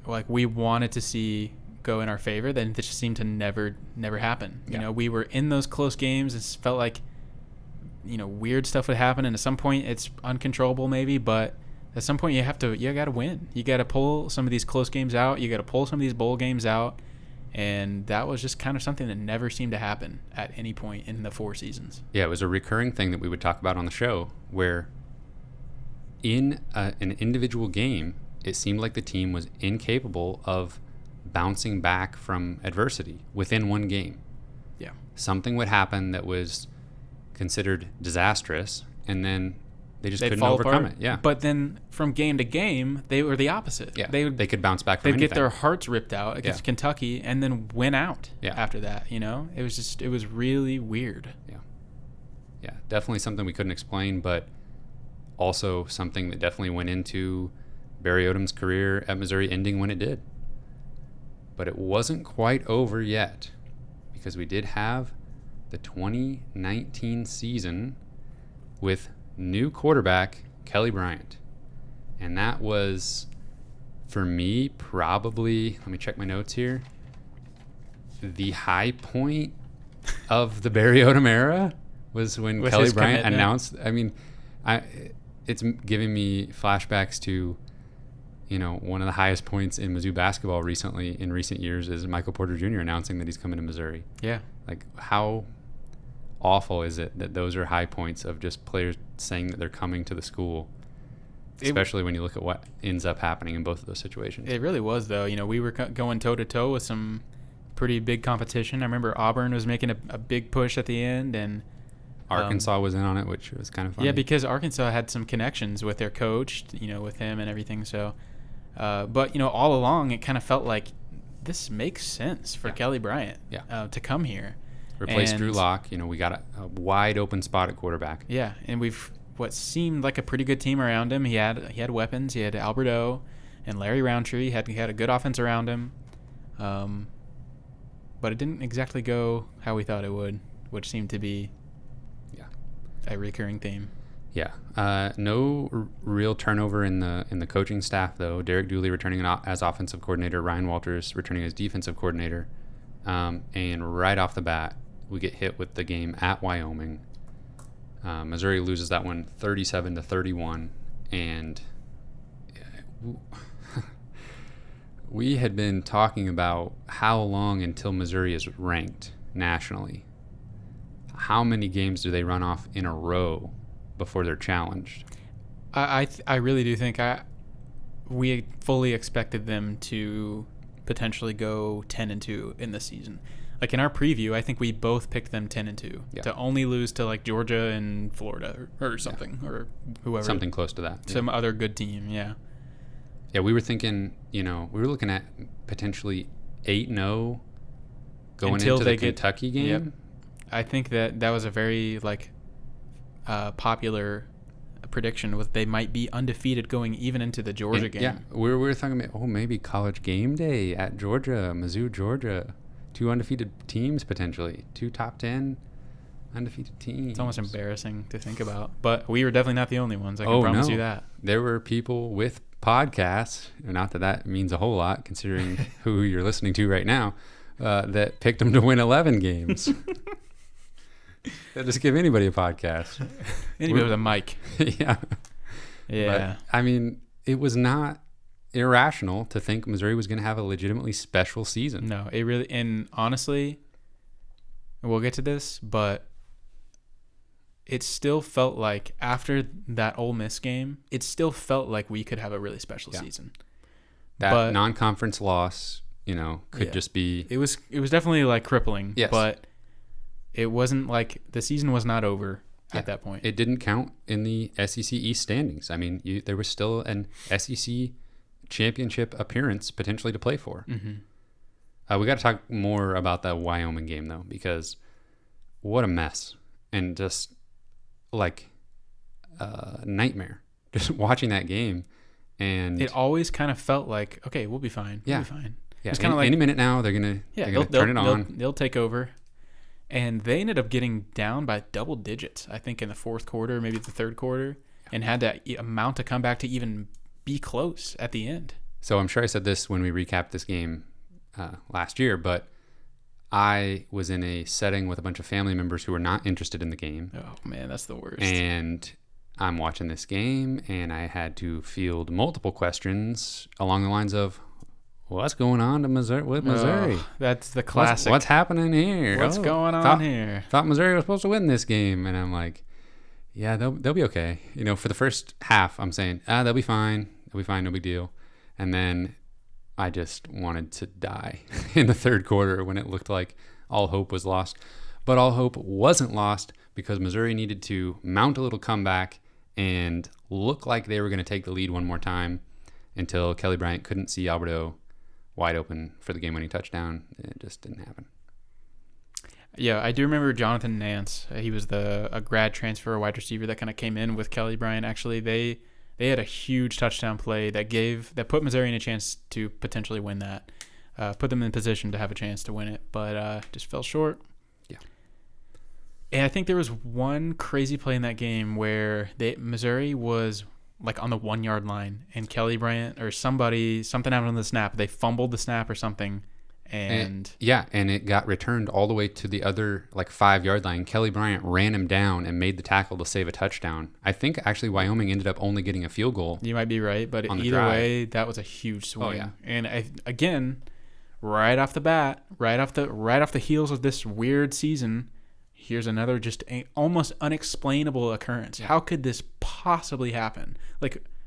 like we wanted to see go in our favor, then this just seemed to never happen. We were in those close games. It felt like weird stuff would happen, and at some point it's uncontrollable maybe, but at some point you got to win. You got to pull some of these close games out. You got to pull some of these bowl games out, and that was just kind of something that never seemed to happen at any point in the 4 seasons. Yeah, it was a recurring thing that we would talk about on the show, where in an individual game, it seemed like the team was incapable of bouncing back from adversity within one game. Yeah. Something would happen that was considered disastrous, and then they just couldn't fall overcome apart. it. Yeah. But then from game to game, they were the opposite. Yeah. They could bounce back from anything. They'd get their anything. hearts ripped out against Kentucky and then win out after that. It was really weird. Yeah, definitely something we couldn't explain, but also something that definitely went into Barry Odom's career at Missouri ending when it did. But it wasn't quite over yet, because we did have the 2019 season with new quarterback Kelly Bryant. And that was, for me, probably, let me check my notes here, the high point of the Barry Odom era was when Kelly Bryant announced. I mean, it's giving me flashbacks to, one of the highest points in Mizzou basketball in recent years is Michael Porter Jr. announcing that he's coming to Missouri. Yeah. Like, how awful is it that those are high points of just players saying that they're coming to the school, especially when you look at what ends up happening in both of those situations. It really was, though. We were going toe-to-toe with some pretty big competition. I remember Auburn was making a big push at the end, and Arkansas was in on it, which was kind of funny. Yeah, because Arkansas had some connections with their coach, with him and everything. So, but, all along, it kind of felt like this makes sense for Kelly Bryant to come here. Replace Drew Lock. We got a wide open spot at quarterback. Yeah, and we've what seemed like a pretty good team around him. He had weapons. He had Alberto and Larry Roundtree. He had a good offense around him. But it didn't exactly go how we thought it would, which seemed to be a recurring theme. Yeah. No real turnover in the coaching staff, though. Derek Dooley returning as offensive coordinator, Ryan Walters returning as defensive coordinator. And right off the bat, we get hit with the game at Wyoming. Missouri loses that one 37-31, and we had been talking about how long until Missouri is ranked nationally. How many games do they run off in a row before they're challenged? I really do think we fully expected them to potentially go 10-2 in this season. Like in our preview, I think we both picked them 10-2 to only lose to like Georgia and Florida or something or whoever. Something close to that. Some other good team, yeah. Yeah, we were thinking, we were looking at potentially 8-0 going into the Kentucky game. Yep. I think that was a very popular prediction with they might be undefeated going even into the Georgia game. Yeah, we were talking about maybe College Game Day at Georgia, Mizzou, Georgia, 2 undefeated teams potentially, 2 top 10. Undefeated teams. It's almost embarrassing to think about. But we were definitely not the only ones. I can promise you that. There were people with podcasts, not that that means a whole lot considering who you're listening to right now, that picked them to win 11 games. They'll just give anybody a podcast. Anybody with a mic. Yeah. Yeah. But, I mean, it was not irrational to think Missouri was going to have a legitimately special season. No, it really, and honestly, we'll get to this, but it still felt like after that Ole Miss game, it still felt like we could have a really special season. That non-conference loss, could just be. It was definitely like crippling. Yes. But it wasn't like the season was not over at that point. It didn't count in the SEC East standings. I mean, there was still an SEC championship appearance potentially to play for. Mm-hmm. We got to talk more about the Wyoming game though, because what a mess, and just like a nightmare just watching that game. And it always kind of felt like, okay, we'll be fine. We'll be fine. Yeah. It's kind of like any minute now they're gonna turn it on. They'll take over. And they ended up getting down by double digits, I think, in the fourth quarter, maybe the third quarter, and had that amount to come back to even be close at the end. So I'm sure I said this when we recapped this game last year, but I was in a setting with a bunch of family members who were not interested in the game. Oh, man, that's the worst. And I'm watching this game, and I had to field multiple questions along the lines of, what's going on to Missouri? Oh, that's the classic. What's happening here? What's going on here? Thought Missouri was supposed to win this game. And I'm like, yeah, they'll be okay. For the first half, I'm saying, they'll be fine. They'll be fine. No big deal. And then I just wanted to die in the third quarter when it looked like all hope was lost. But all hope wasn't lost because Missouri needed to mount a little comeback and look like they were going to take the lead one more time until Kelly Bryant couldn't see Alberto wide open for the game-winning touchdown. It just didn't happen. Yeah, I do remember Jonathan Nance. He was a grad transfer wide receiver that kind of came in with Kelly Bryant. Actually, they had a huge touchdown play that put Missouri in a chance to potentially win that, put them in position to have a chance to win it, but just fell short. Yeah. And I think there was one crazy play in that game where Missouri was like on the 1 yard line, and Kelly Bryant or something happened on the snap. They fumbled the snap or something. And it got returned all the way to the other 5 yard line. Kelly Bryant ran him down and made the tackle to save a touchdown. I think actually Wyoming ended up only getting a field goal. You might be right, but either way, that was a huge swing. Oh yeah. And again, right off the bat, right off the heels of this weird season, here's another just almost unexplainable occurrence. Yeah. How could this possibly happen?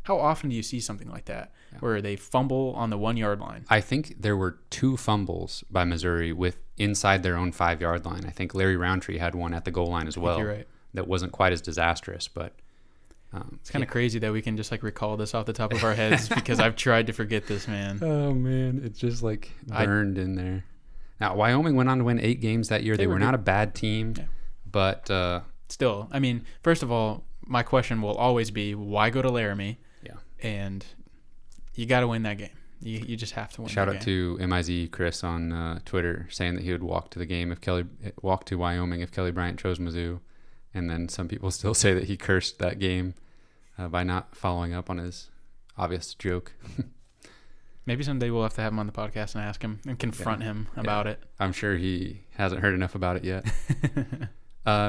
How often do you see something like that where they fumble on the 1 yard line? I think there were 2 fumbles by Missouri inside their own 5 yard line. I think Larry Roundtree had one at the goal line as well. You're right. That wasn't quite as disastrous, but it's kind of crazy that we can just recall this off the top of our heads because I've tried to forget this, man. Oh man, it's just burned in there. Now Wyoming went on to win 8 games that year. They were not a bad team, but still, I mean, first of all, my question will always be, why go to Laramie? Yeah. And you got to win that game. You just have to win. Shout out to MIZ Chris on Twitter saying that he would walk to Wyoming if Kelly Bryant chose Mizzou, and then some people still say that he cursed that game by not following up on his obvious joke. Maybe someday we'll have to have him on the podcast and ask him and confront him about it. I'm sure he hasn't heard enough about it yet.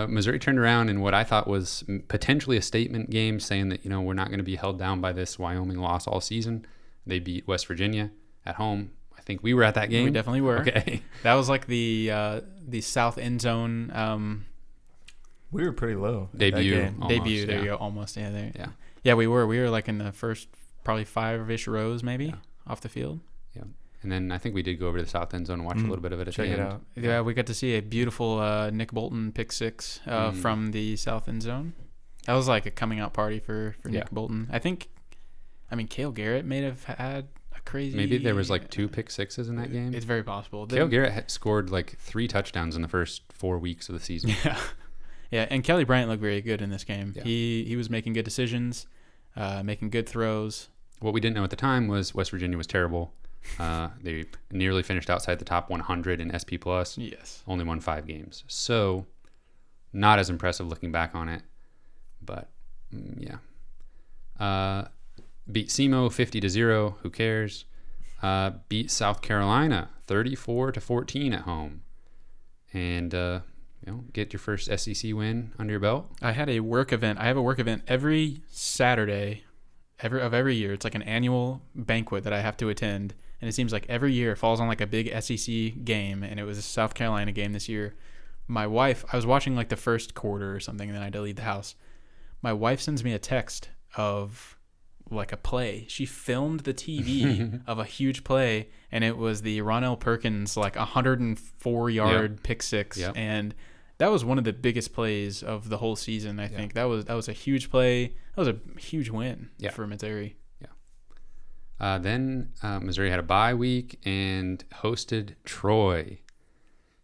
Missouri turned around in what I thought was potentially a statement game, saying that, we're not going to be held down by this Wyoming loss all season. They beat West Virginia at home. I think we were at that game. We definitely were. Okay. That was like the south end zone. We were pretty low. Debut. Debut. There you go. Almost. Yeah. There. Yeah. Yeah. We were in the first probably 5-ish rows maybe off the field. Yeah. And then I think we did go over to the south end zone and watch a little bit of it at the end. Check it out. Yeah, we got to see a beautiful Nick Bolton pick six from the south end zone. That was like a coming out party for Nick Bolton. Cale Garrett may have had a crazy... Maybe there was 2 pick sixes in that game. It's very possible. Cale Garrett had scored 3 touchdowns in the first 4 weeks of the season. Yeah. Yeah, and Kelly Bryant looked very good in this game. Yeah. He was making good decisions, making good throws. What we didn't know at the time was West Virginia was terrible. They nearly finished outside the top 100 in SP+. Yes. Only won 5 games. So not as impressive looking back on it, but yeah. Beat SEMO 50-0. Who cares? Beat South Carolina 34-14 at home, and get your first SEC win under your belt. I had a work event. I have a work event every Saturday, every year. It's like an annual banquet that I have to attend, and it seems like every year it falls on like a big SEC game, and it was a South Carolina game this year. My wife, I was watching like the first quarter or something, and then I had to leave the house. My wife sends me a text of like a play. She filmed the TV of a huge play, and it was the Ronell Perkins like 104-yard pick six, and that was one of the biggest plays of the whole season. I think that was a huge play. That was a huge win for Missouri. Then Missouri had a bye week and hosted Troy.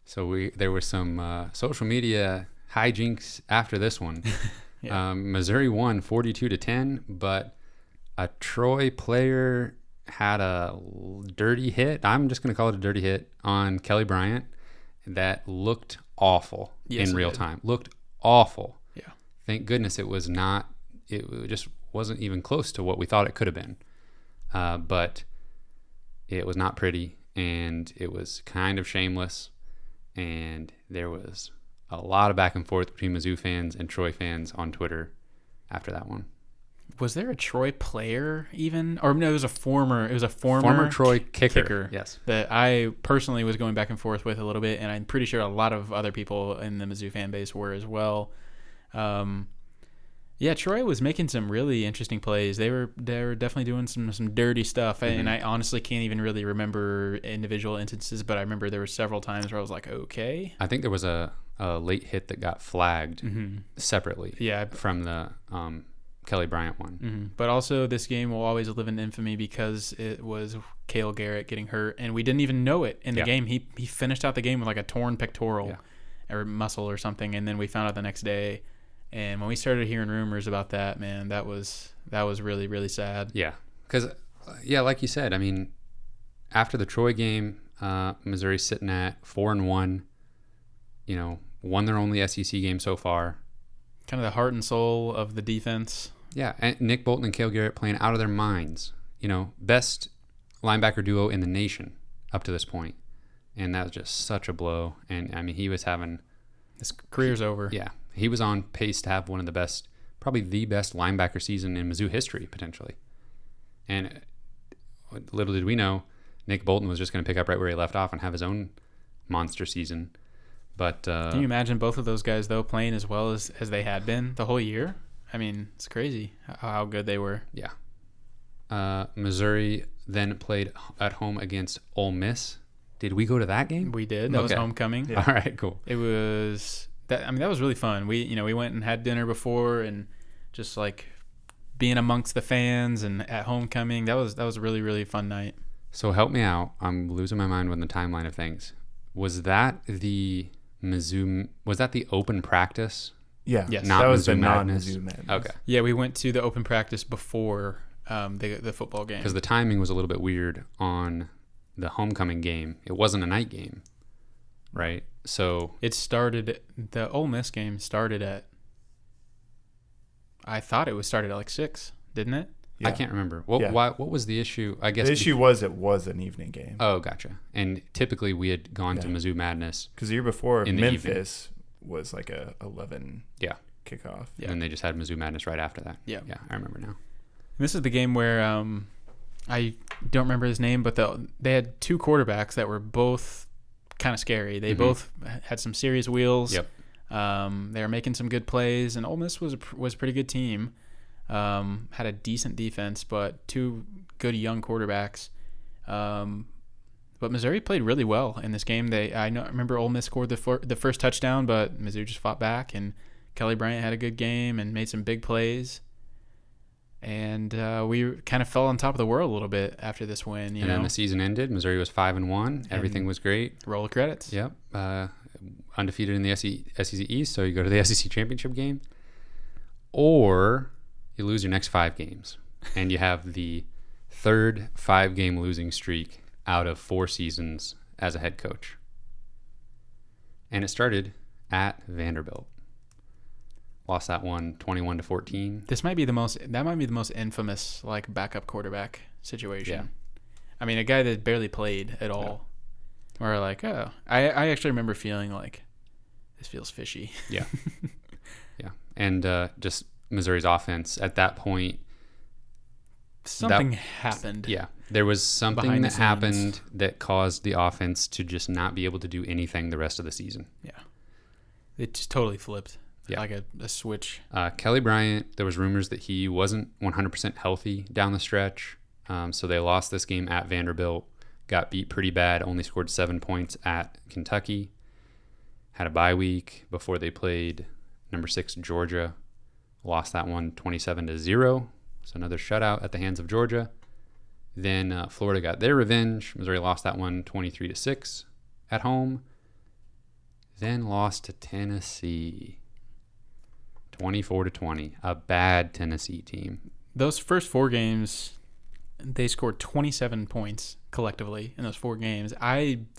So there was some social media hijinks after this one. Missouri won 42-10, but a Troy player had a dirty hit. I'm just going to call it a dirty hit on Kelly Bryant that looked awful in real time. Looked awful. Yeah. Thank goodness it was not. It just wasn't even close to what we thought it could have been. But it was not pretty, and it was kind of shameless, and there was a lot of back and forth between Mizzou fans and Troy fans on Twitter after that one. Was there a Troy player even? Or no, it was a former Troy kicker. Yes. That I personally was going back and forth with a little bit, and I'm pretty sure a lot of other people in the Mizzou fan base were as well. Troy was making some really interesting plays. They were definitely doing some dirty stuff, and I honestly can't even really remember individual instances, but I remember there were several times where I was like, okay. I think there was a late hit that got flagged separately from the Kelly Bryant one. But also this game will always live in infamy because it was Cale Garrett getting hurt, and we didn't even know it in the game. He finished out the game with like a torn pectoral or muscle or something, and then we found out the next day. And when we started hearing rumors about that, man, that was really, really sad. Yeah, because like you said, I mean, after the Troy game, Missouri's sitting at 4-1. Won their only SEC game so far. Kind of the heart and soul of the defense. Yeah, and Nick Bolton and Cale Garrett playing out of their minds. Best linebacker duo in the nation up to this point. And that was just such a blow. And, I mean, he was having... His career's over. Yeah, he was on pace to have one of the best, probably the best linebacker season in Mizzou history, potentially. And little did we know, Nick Bolton was just going to pick up right where he left off and have his own monster season. But can you imagine both of those guys, though, playing as well as they had been the whole year? I mean, it's crazy how good they were. Yeah. Missouri then played at home against Ole Miss. Did we go to that game? We did. That was homecoming. Yeah. All right, cool. It was that. I mean, that was really fun. We went and had dinner before, and just like being amongst the fans and at homecoming. That was a really, really fun night. So help me out. I'm losing my mind with the timeline of things. Was that the Mizzou? Was that the open practice? Yeah. Yes. Not that was Mizzou the Madness? non-Mizzou Madness. Okay. Yeah, we went to the open practice before the football game. Because the timing was a little bit weird on the homecoming game. It wasn't a night game, right? So the Ole Miss game started at, I thought it started at like 6, didn't it? Yeah. I can't remember. What was the issue? I guess the issue was it was an evening game. Oh, gotcha. And typically we had gone to Mizzou Madness. Because the year before, Memphis was like a 11 kickoff. Yeah. And they just had Mizzou Madness right after that. Yeah. Yeah, I remember now. This is the game where I don't remember his name, but they had 2 quarterbacks that were both kind of scary. They both had some serious wheels. Yep. They were making some good plays, and Ole Miss was a pretty good team. Had a decent defense, but 2 good young quarterbacks. But Missouri played really well in this game. I remember Ole Miss scored the first touchdown, but Mizzou just fought back, and Kelly Bryant had a good game and made some big plays. And we kind of fell on top of the world a little bit after this win. Then the season ended. Missouri was 5-1. Everything was great. Roll of credits. Yep. Undefeated in the SEC East, so you go to the SEC championship game, or you lose your next 5 games, and you have the 3rd 5-game losing streak out of 4 seasons as a head coach. And it started at Vanderbilt. lost that one 21-14. That might be the most infamous like backup quarterback situation. Yeah. I mean, a guy that barely played at all. Yeah. Or like, oh, I actually remember feeling like this feels fishy. Yeah. Yeah. And just Missouri's offense at that point. Something happened. Yeah. There was something behind the that happened scenes that caused the offense to just not be able to do anything the rest of the season. Yeah. It just totally flipped. Yeah. Like a switch. Kelly Bryant, there was rumors that he wasn't 100% healthy down the stretch. So they lost this game at Vanderbilt, got beat pretty bad, only scored 7 points at Kentucky, had a bye week before they played number 6 Georgia, lost that one 27-0. So another shutout at the hands of Georgia. Then Florida got their revenge. Missouri lost that one 23-6 at home. Then lost to Tennessee 24-20, a bad Tennessee team. Those first 4 games, they scored 27 points collectively in those 4 games.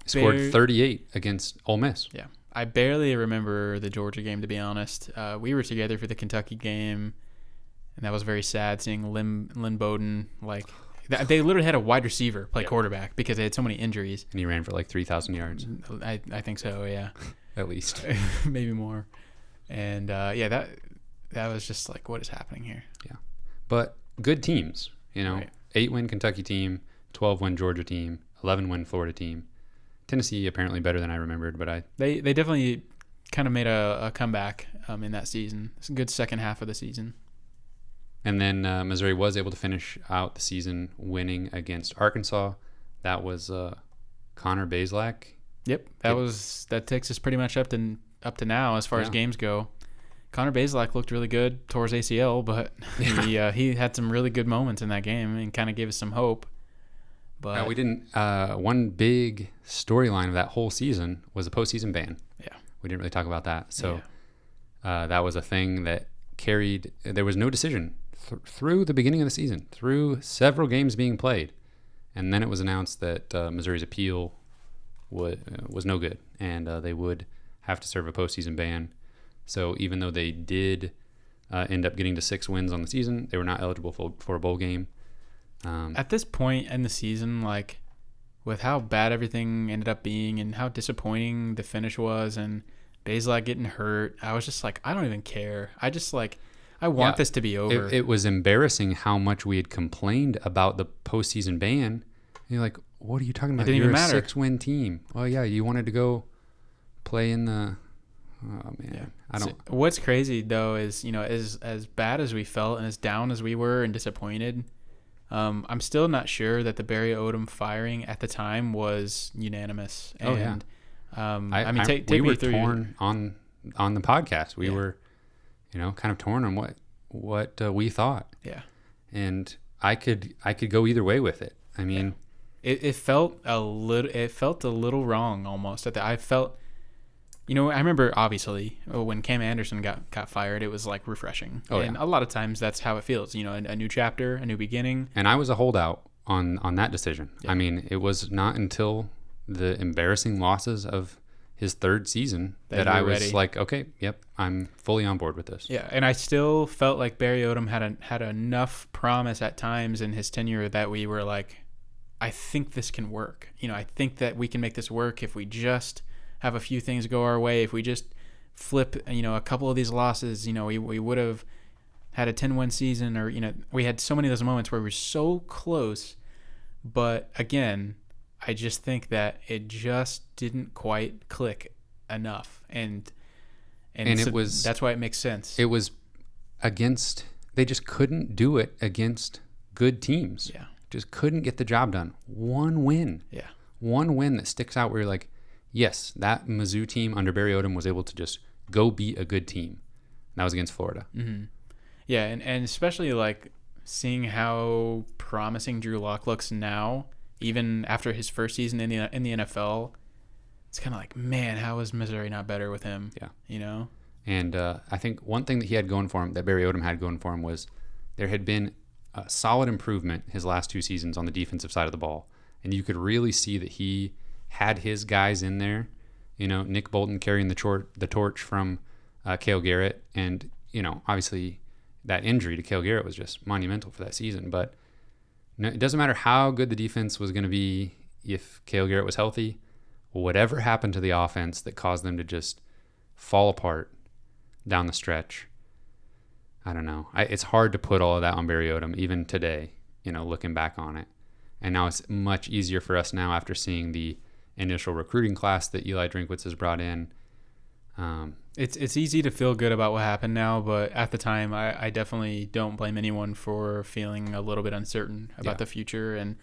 Scored 38 against Ole Miss. Yeah. I barely remember the Georgia game, to be honest. We were together for the Kentucky game, and that was very sad seeing Lynn Bowden. Like, they literally had a wide receiver play quarterback because they had so many injuries. And he ran for like 3,000 yards. I think so, yeah. At least. Maybe more. And, that was just like, what is happening here? Yeah. But good teams, Right. 8-win Kentucky team, 12-win Georgia team, 11-win Florida team. Tennessee apparently better than I remembered, but they definitely kind of made a comeback in that season. It's a good second half of the season. And then Missouri was able to finish out the season winning against Arkansas. That was Connor Bazelak. Yep, that takes us pretty much up to now as far as games go. Connor Bazelak looked really good, tore his ACL, but he had some really good moments in that game and kind of gave us some hope. But we didn't. One big storyline of that whole season was a postseason ban. Yeah, we didn't really talk about that. So that was a thing that carried. There was no decision through the beginning of the season, through several games being played, and then it was announced that Missouri's appeal was no good, and they would have to serve a postseason ban. So even though they did end up getting to 6 wins on the season, they were not eligible for a bowl game. At this point in the season, like with how bad everything ended up being and how disappointing the finish was and Bazelak getting hurt, I was just like, I don't even care. I want this to be over. It was embarrassing how much we had complained about the postseason ban. And you're like, what are you talking about? It didn't even matter. You're a 6-win team. Well, yeah, you wanted to go play in the... Oh, man. Yeah. I don't... So what's crazy, though, is, as bad as we felt and as down as we were and disappointed, I'm still not sure that the Barry Odom firing at the time was unanimous. And, we were torn on the podcast. We were, kind of torn on what we thought. Yeah. And I could go either way with it. I mean, it felt a little wrong almost. I felt, I remember obviously when Cam Anderson got fired, it was like refreshing. A lot of times that's how it feels, a new chapter, a new beginning. And I was a holdout on that decision. Yeah. I mean, it was not until the embarrassing losses of his 3rd season that I was ready. Like, okay, yep, I'm fully on board with this. Yeah, and I still felt like Barry Odom had enough promise at times in his tenure that we were like, I think this can work. I think that we can make this work if we just have a few things go our way. If we just flip, a couple of these losses, we would have had a 10-win season, or, we had so many of those moments where we were so close. But again, I just think that it just didn't quite click enough. And so that's why it makes sense. It was they just couldn't do it against good teams. Yeah. Just couldn't get the job done. One win. Yeah. One win that sticks out where you're like, yes, that Mizzou team under Barry Odom was able to just go beat a good team. And that was against Florida. Mm-hmm. Yeah, and especially like seeing how promising Drew Lock looks now, even after his first season in the NFL, it's kind of like, man, how is Missouri not better with him? Yeah. And I think one thing that he had going for him, that Barry Odom had going for him, was there had been a solid improvement his last 2 seasons on the defensive side of the ball. And you could really see that he had his guys in there, Nick Bolton carrying the torch from Cale Garrett, and obviously that injury to Cale Garrett was just monumental for that season. But no, it doesn't matter how good the defense was going to be if Cale Garrett was healthy. Whatever happened to the offense that caused them to just fall apart down the stretch, I don't know. It's hard to put all of that on Barry Odom, even today, looking back on it. And now it's much easier for us now after seeing the initial recruiting class that Eli Drinkwitz has brought in. It's easy to feel good about what happened now, but at the time, I definitely don't blame anyone for feeling a little bit uncertain about the future. And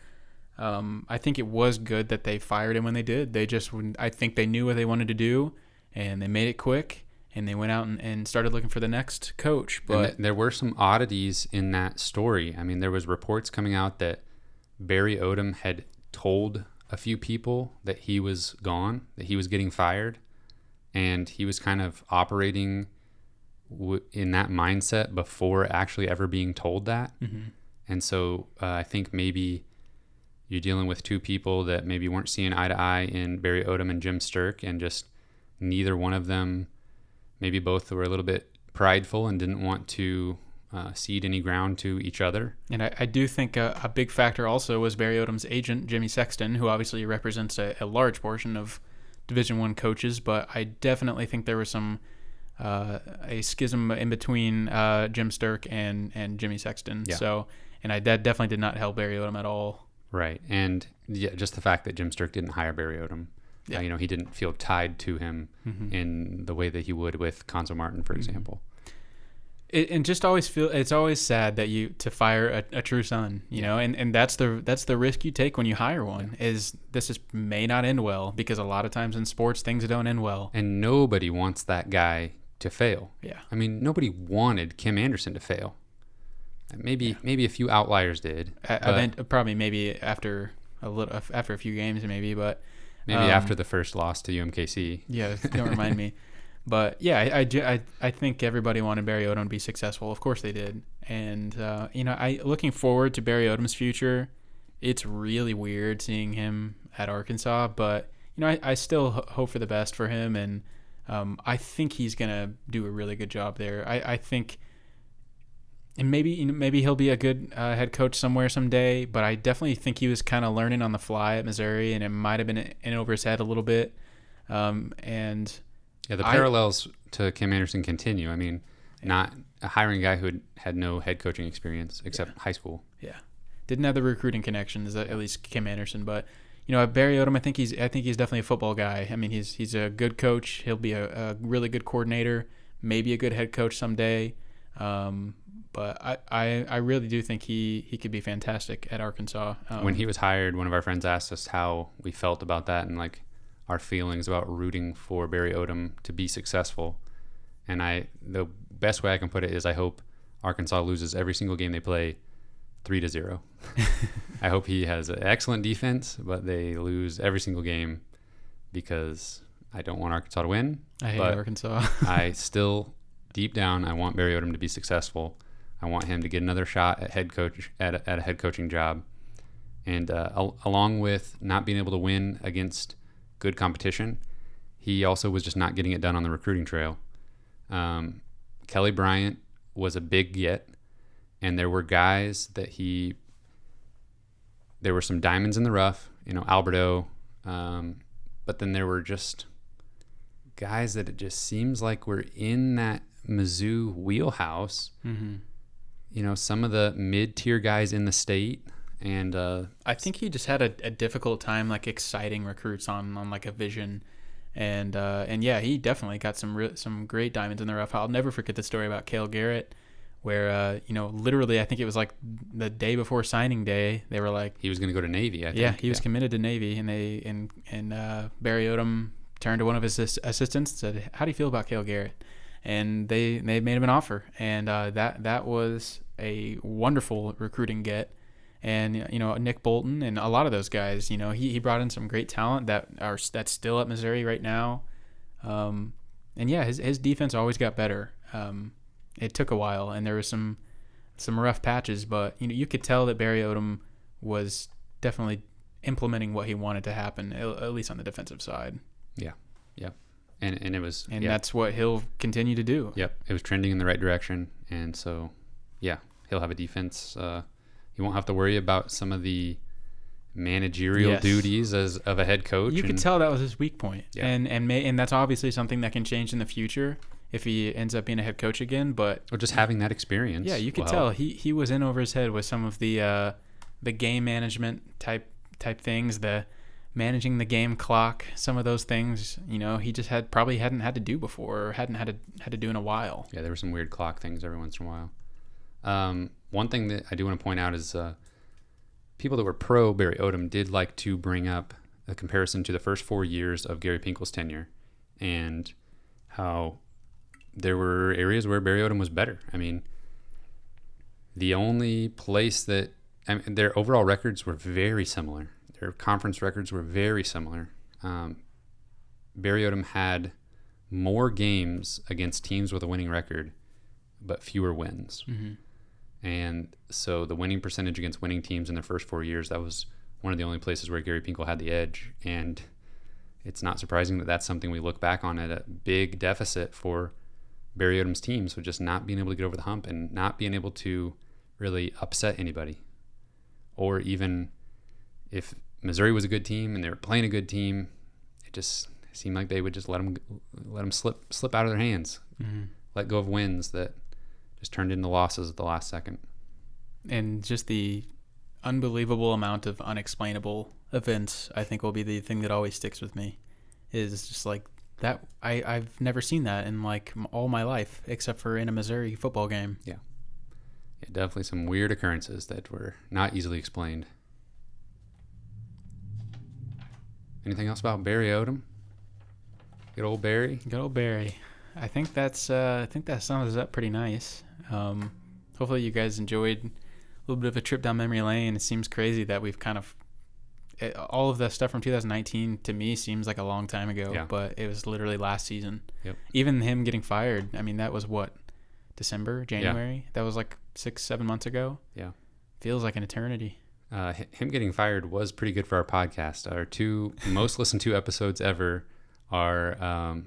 I think it was good that they fired him when they did. I think they knew what they wanted to do, and they made it quick, and they went out and started looking for the next coach. But there were some oddities in that story. I mean, there was reports coming out that Barry Odom had told a few people that he was gone, that he was getting fired, and he was kind of operating in that mindset before actually ever being told that. Mm-hmm. And so I think maybe you're dealing with two people that maybe weren't seeing eye to eye in Barry Odom and Jim Sturck, and just neither one of them, maybe both were a little bit prideful and didn't want to cede any ground to each other. And I do think a big factor also was Barry Odom's agent, Jimmy Sexton, who obviously represents a large portion of Division I coaches, but I definitely think there was some a schism in between Jim Sturck and Jimmy Sexton. Yeah. So, and that definitely did not help Barry Odom at all. Right. And just the fact that Jim Sturck didn't hire Barry Odom. Yeah. He didn't feel tied to him in the way that he would with Conzo Martin, for example. And just it's always sad that to fire a true son, and that's the risk you take when you hire one. Is may not end well, because a lot of times in sports things don't end well. And nobody wants that guy to fail. Yeah. I mean, nobody wanted Kim Anderson to fail. Maybe a few outliers did. Probably maybe after a few games, maybe, but maybe after the first loss to UMKC. Yeah, don't remind me. But yeah, I think everybody wanted Barry Odom to be successful. Of course they did. And looking forward to Barry Odom's future. It's really weird seeing him at Arkansas, but I still hope for the best for him, and I think he's gonna do a really good job there. I think, and maybe he'll be a good head coach somewhere someday. But I definitely think he was kind of learning on the fly at Missouri, and it might have been in over his head a little bit. Yeah, the parallels to Kim Anderson continue. I mean, not hiring a guy who had no head coaching experience except high school. Yeah, didn't have the recruiting connections, at least Kim Anderson. But Barry Odom, I think he's definitely a football guy. I mean, he's a good coach. He'll be a really good coordinator, maybe a good head coach someday. But I really do think he could be fantastic at Arkansas. When he was hired, one of our friends asked us how we felt about that, and our feelings about rooting for Barry Odom to be successful. And the best way I can put it is I hope Arkansas loses every single game they play 3-0. I hope he has an excellent defense, but they lose every single game, because I don't want Arkansas to win. I hate Arkansas. I still, deep down, I want Barry Odom to be successful. I want him to get another shot at a head coaching job. And along with not being able to win against good competition, he also was just not getting it done on the recruiting trail. Kelly Bryant was a big get, and there were guys there were some diamonds in the rough, Alberto, but then there were just guys that it just seems like were in that Mizzou wheelhouse. Mm-hmm. Some of the mid-tier guys in the state. And I think he just had a difficult time exciting recruits on a vision, and yeah, he definitely got some great diamonds in the rough. I'll never forget the story about Cale Garrett, where literally I think it was the day before signing day, they were he was going to go to Navy. I think. Yeah, he was committed to Navy, and Barry Odom turned to one of his assistants and said, "How do you feel about Cale Garrett?" And they made him an offer, and that was a wonderful recruiting get. And Nick Bolton and a lot of those guys, he brought in some great talent that's still at Missouri right now. And yeah, his defense always got better. It took a while, and there was some rough patches, but you could tell that Barry Odom was definitely implementing what he wanted to happen, at least on the defensive side. Yeah. And it was, and that's what he'll continue to do. Yep, it was trending in the right direction, and so yeah, he'll have a defense. He won't have to worry about some of the managerial duties of a head coach. You could tell that was his weak point, Yeah. and that's obviously something that can change in the future if he ends up being a head coach again. But or just having that experience. Yeah, you could tell he was in over his head with some of the game management type things, the managing the game clock, some of those things. He just probably hadn't had to do before, or hadn't had to do in a while. Yeah, there were some weird clock things every once in a while. One thing that I do want to point out is people that were pro Barry Odom did like to bring up a comparison to the first 4 years of Gary Pinkel's tenure and how there were areas where Barry Odom was better. I mean, the only place their overall records were very similar. Their conference records were very similar. Barry Odom had more games against teams with a winning record, but fewer wins. Mm-hmm. And so the winning percentage against winning teams in their first 4 years, that was one of the only places where Gary Pinkel had the edge. And it's not surprising that that's something we look back on at a big deficit for Barry Odom's team. So just not being able to get over the hump and not being able to really upset anybody. Or even if Missouri was a good team and they were playing a good team, it just seemed like they would just let them slip out of their hands, let go of wins that just turned into losses at the last second. And just the unbelievable amount of unexplainable events, I think, will be the thing that always sticks with me. Is just like that. I've never seen that in like all my life, except for in a Missouri football game. Yeah, definitely some weird occurrences that were not easily explained. Anything else about Barry Odom? Good old Barry. Good old Barry. I think that sums it up pretty nice. Hopefully you guys enjoyed a little bit of a trip down memory lane. It seems crazy that we've all of the stuff from 2019 to me seems like a long time ago, but it was literally last season. Yep. Even him getting fired, I mean, that was what, December, January? Yeah. That was like 6-7 months ago. Yeah. Feels like an eternity. Him getting fired was pretty good for our podcast. Our 2 most listened to episodes ever are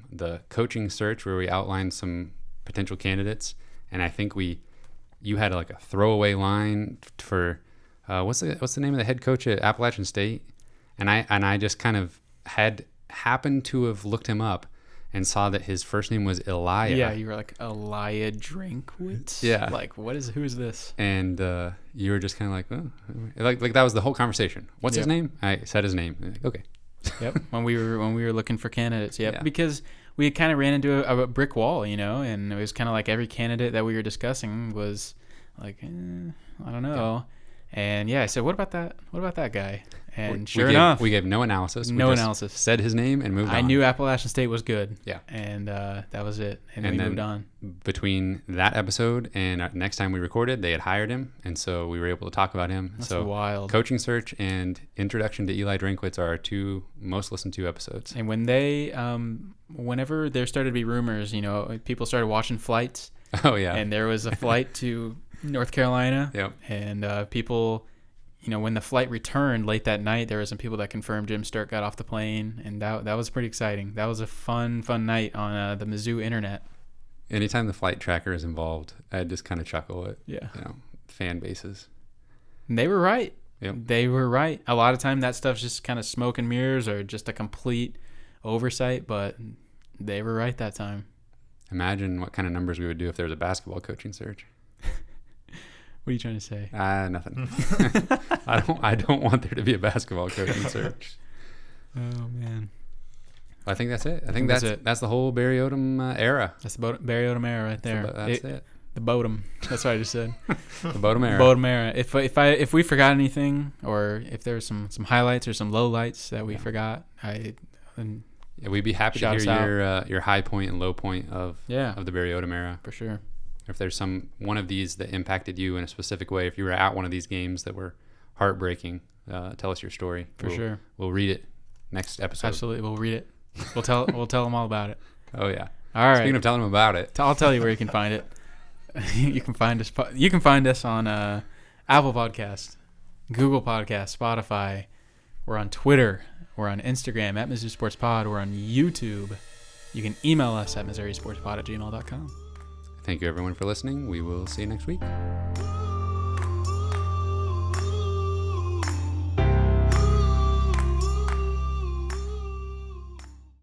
the coaching search, where we outlined some potential candidates, and I think you had like a throwaway line for what's the name of the head coach at Appalachian State, and I just kind of happened to have looked him up and saw that his first name was Elijah. Yeah, you were like, Elijah Drinkwitz? Yeah. Like, who is this? And you were just kind of like, oh. Like that was the whole conversation. What's his name? I said his name. Like, okay. Yep. When we were looking for candidates. Yep. Yeah. Because we kind of ran into a brick wall, and it was kind of like every candidate that we were discussing was like, I don't know. Yeah. And I said, what about that guy? And sure enough, we gave no analysis. No analysis. Said his name and moved on. I knew Appalachian State was good. Yeah. And that was it. And we moved on. Between that episode and next time we recorded, they had hired him, and so we were able to talk about him. That's wild. Coaching search and introduction to Eli Drinkwitz are our 2 most listened to episodes. And when they, whenever there started to be rumors, people started watching flights. Oh yeah. And there was a flight to North Carolina. Yep. And people, when the flight returned late that night, there were some people that confirmed Jim Sterk got off the plane, and that was pretty exciting. That was a fun night on the Mizzou internet. Anytime the flight tracker is involved, I just kind of chuckle at fan bases. And they were right. Yep. They were right. A lot of time that stuff's just kind of smoke and mirrors or just a complete oversight, but they were right that time. Imagine what kind of numbers we would do if there was a basketball coaching search. What are you trying to say? Nothing. I don't want there to be a basketball coaching search. Oh man. I think that's it. I think that's it. That's the whole Barry Odom era. That's the Barry Odom era right there. That's it. The Bodom. That's what I just said. The Bodom era. Bodom era. If we forgot anything, or if there was some highlights or some lowlights that we forgot, we'd be happy to hear your high point and low point of the Barry Odom era. For sure. If there's one of these that impacted you in a specific way, if you were at one of these games that were heartbreaking, tell us your story. For sure. We'll read it next episode. Absolutely, we'll read it. We'll tell them all about it. Oh yeah. All right. Speaking of telling them about it, I'll tell you where you can find it. You can find us on Apple Podcast, Google Podcast, Spotify. We're on Twitter. We're on Instagram at Mizzou Sports Pod. We're on YouTube. You can email us at MissouriSportsPod@gmail.com. Thank you, everyone, for listening. We will see you next week.